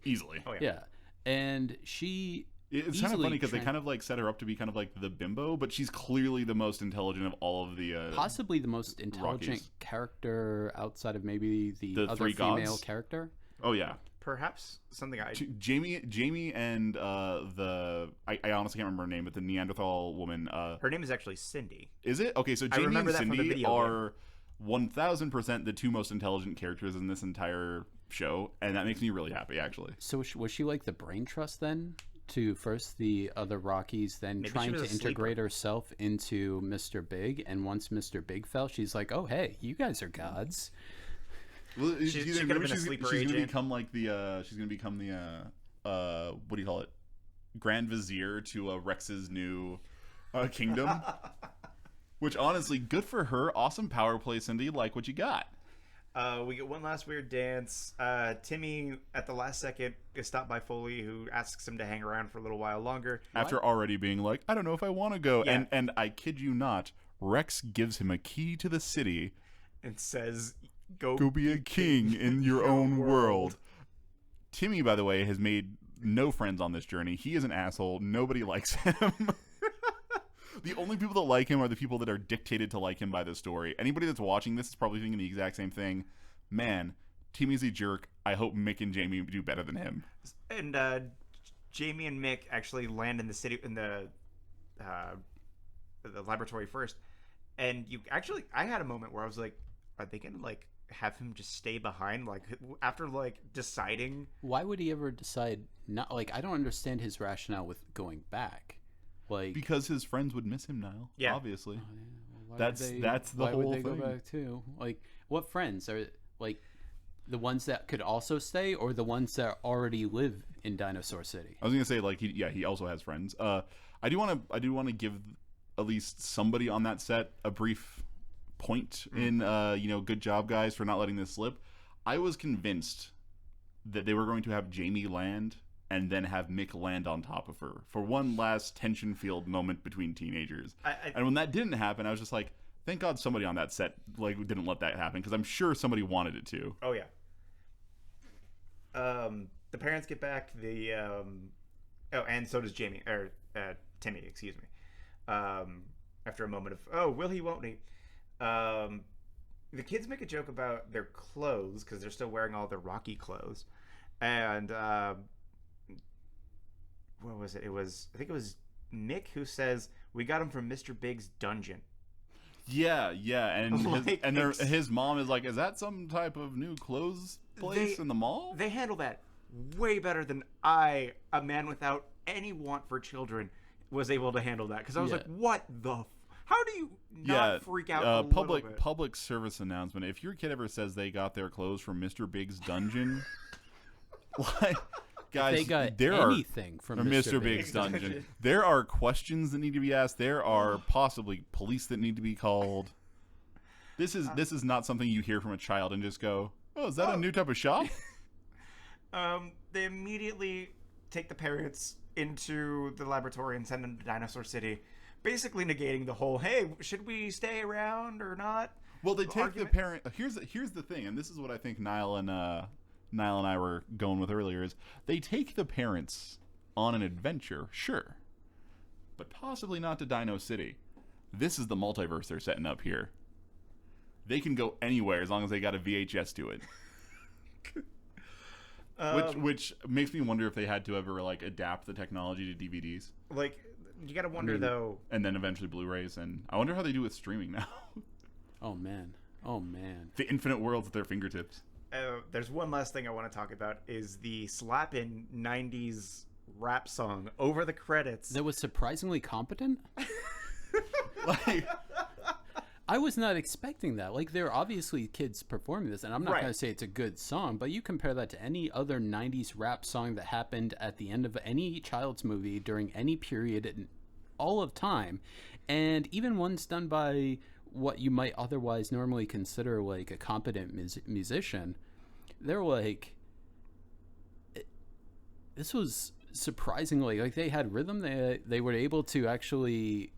easily. Oh yeah, and she. It's kind of funny because they kind of like set her up to be kind of like the bimbo, but she's clearly the most intelligent of all of the possibly the most intelligent Rockies. Character outside of maybe the other 3 female gods? character. Oh yeah, Perhaps something Jamie and I honestly can't remember her name, but the Neanderthal woman. Her name is actually Cindy. Is it? Okay, so Jamie and Cindy are 1000% the 2 most intelligent characters in this entire show, and that makes me really happy actually. So was she like the brain trust then? To first the other Rockies, then Maybe trying to integrate herself into Mr. Big, and once Mr. Big fell, she's like, "Oh hey, you guys are gods." Well, she's gonna become like the she's gonna become the what do you call it, Grand Vizier to Rex's new kingdom. Which honestly, good for her. Awesome power play, Cindy. Like what you got. We get one last weird dance. Timmy, at the last second, is stopped by Foley, who asks him to hang around for a little while longer. After already being like, I don't know if I want to go. Yeah. And I kid you not, Rex gives him a key to the city. And says, Go be a king in your own world. Timmy, by the way, has made no friends on this journey. He is an asshole. Nobody likes him. The only people that like him are the people that are dictated to like him by the story. Anybody that's watching this is probably thinking the exact same thing. Man, Timmy's a jerk. I hope Mick and Jamie do better than him. And Jamie and Mick actually land in the city, in the laboratory first. And I had a moment where I was like, are they gonna like have him just stay behind, like after like deciding? Why would he ever decide not? Like, I don't understand his rationale with going back. Like, Because his friends would miss him, Niall. Yeah. Obviously. why That's would the why whole would they thing. go back too? Like, what friends are like the ones that could also stay, or the ones that already live in Dinosaur City? I was gonna say, like, he also has friends. I do want to give at least somebody on that set a brief point in good job, guys, for not letting this slip. I was convinced that they were going to have Jamie land and then have Mick land on top of her for one last tension-filled moment between teenagers. And when that didn't happen, I was just like, thank God somebody on that set like didn't let that happen, because I'm sure somebody wanted it to. Oh yeah. The parents get back. And so does Jamie or Timmy. Excuse me. After a moment of will he, won't he? The kids make a joke about their clothes because they're still wearing all their Rocky clothes, and what was it? I think it was Mick who says, "We got him from Mr. Big's dungeon." Yeah, and Like, his mom is like, is that some type of new clothes place in the mall? They handle that way better than a man without any want for children, was able to handle that. Because I was like, what the... How do you not freak out a little bit? Public service announcement. If your kid ever says they got their clothes from Mr. Big's dungeon, like... Guys, They got there anything from Mr. Big's dungeon. There are questions that need to be asked. There are possibly police that need to be called. This is not something you hear from a child and just go, "Oh, is that a new type of shop?" They immediately take the parents into the laboratory and send them to Dinosaur City, basically negating the whole, "Hey, should we stay around or not?" Well, they take argument. the parent. Here's the thing, and this is what I think Niall and I were going with earlier, is they take the parents on an adventure, sure, but possibly not to Dino City. This is the multiverse they're setting up here. They can go anywhere as long as they got a VHS to it. Which makes me wonder if they had to ever like adapt the technology to DVDs. Like, you gotta wonder though. And then eventually Blu-rays, and I wonder how they do with streaming now. Oh man. The infinite worlds at their fingertips. There's one last thing I want to talk about, is the slapping 90s rap song over the credits. That was surprisingly competent. Like, I was not expecting that. Like, there are obviously kids performing this, and I'm not Right. going to say it's a good song, but you compare that to any other 90s rap song that happened at the end of any child's movie during any period in all of time, and even ones done by what you might otherwise normally consider like a competent musician, they're like, this was surprisingly, like, they had rhythm. They were able to actually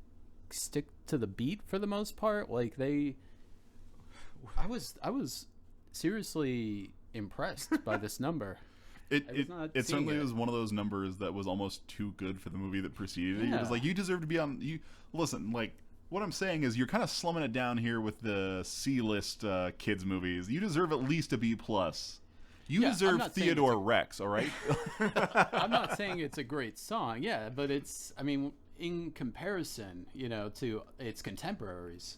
stick to the beat for the most part. Like, I was seriously impressed by this number. It seeing certainly it. was one of those numbers that was almost too good for the movie that preceded it. It was Yeah. like, you deserve to be on. You listen, like, what I'm saying is you're kind of slumming it down here with the C-list kids movies. You deserve at least a B+. You Yeah, I'm deserve not saying Theodore Rex, all right? I'm not saying it's a great song, yeah, but it's, I mean, in comparison, to its contemporaries.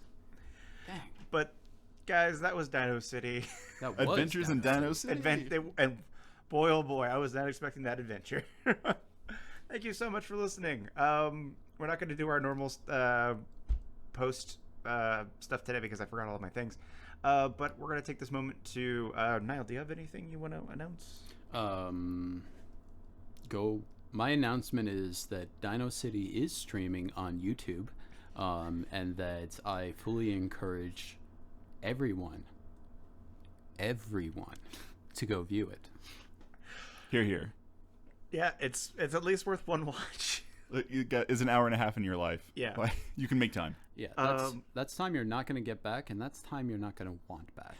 Dang. But guys, that was Dino City. That was Adventures in Dino City. And boy, oh boy, I was not expecting that adventure. Thank you so much for listening. We're not going to do our normal post stuff today because I forgot all of my things. But we're going to take this moment to... Niall, do you have anything you want to announce? My announcement is that Dino City is streaming on YouTube, and that I fully encourage everyone everyone to go view it. Here, here. Yeah, it's at least worth one watch. It's an hour and a half in your life. Yeah. Like, you can make time. Yeah, that's time you're not going to get back, and that's time you're not going to want back.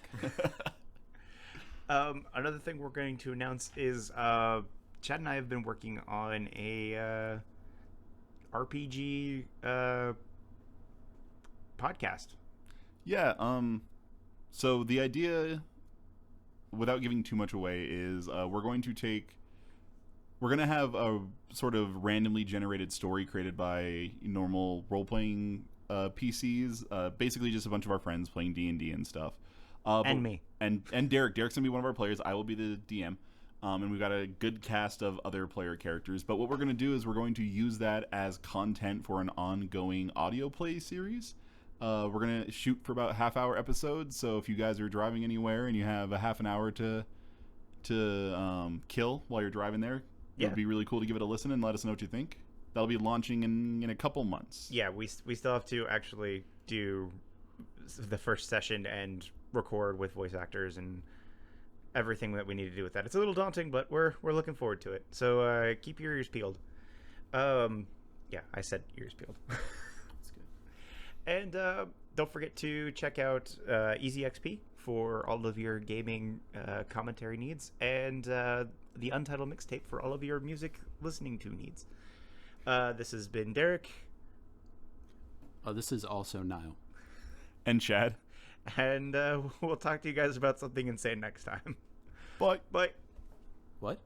Another thing we're going to announce is Chad and I have been working on a RPG podcast. Yeah. So the idea, without giving too much away, is we're going to have a sort of randomly generated story created by normal role-playing PCs. Basically, just a bunch of our friends playing D&D and stuff. And me. And Derek. Derek's gonna be one of our players. I will be the DM. And we've got a good cast of other player characters. But what we're going to do is we're going to use that as content for an ongoing audio play series. We're going to shoot for about half-hour episodes. So if you guys are driving anywhere and you have a half an hour to kill while you're driving there, it would be really cool to give it a listen and let us know what you think. That'll be launching in a couple months. Yeah, we still have to actually do the first session and record with voice actors and everything that we need to do with that. It's a little daunting, but we're looking forward to it. So keep your ears peeled. Yeah, I said ears peeled. That's good. And don't forget to check out EasyXP for all of your gaming commentary needs, and the Untitled Mixtape for all of your music listening to needs. This has been Derek. This is also Nile. And Chad. And we'll talk to you guys about something insane next time. Bye. Bye. What?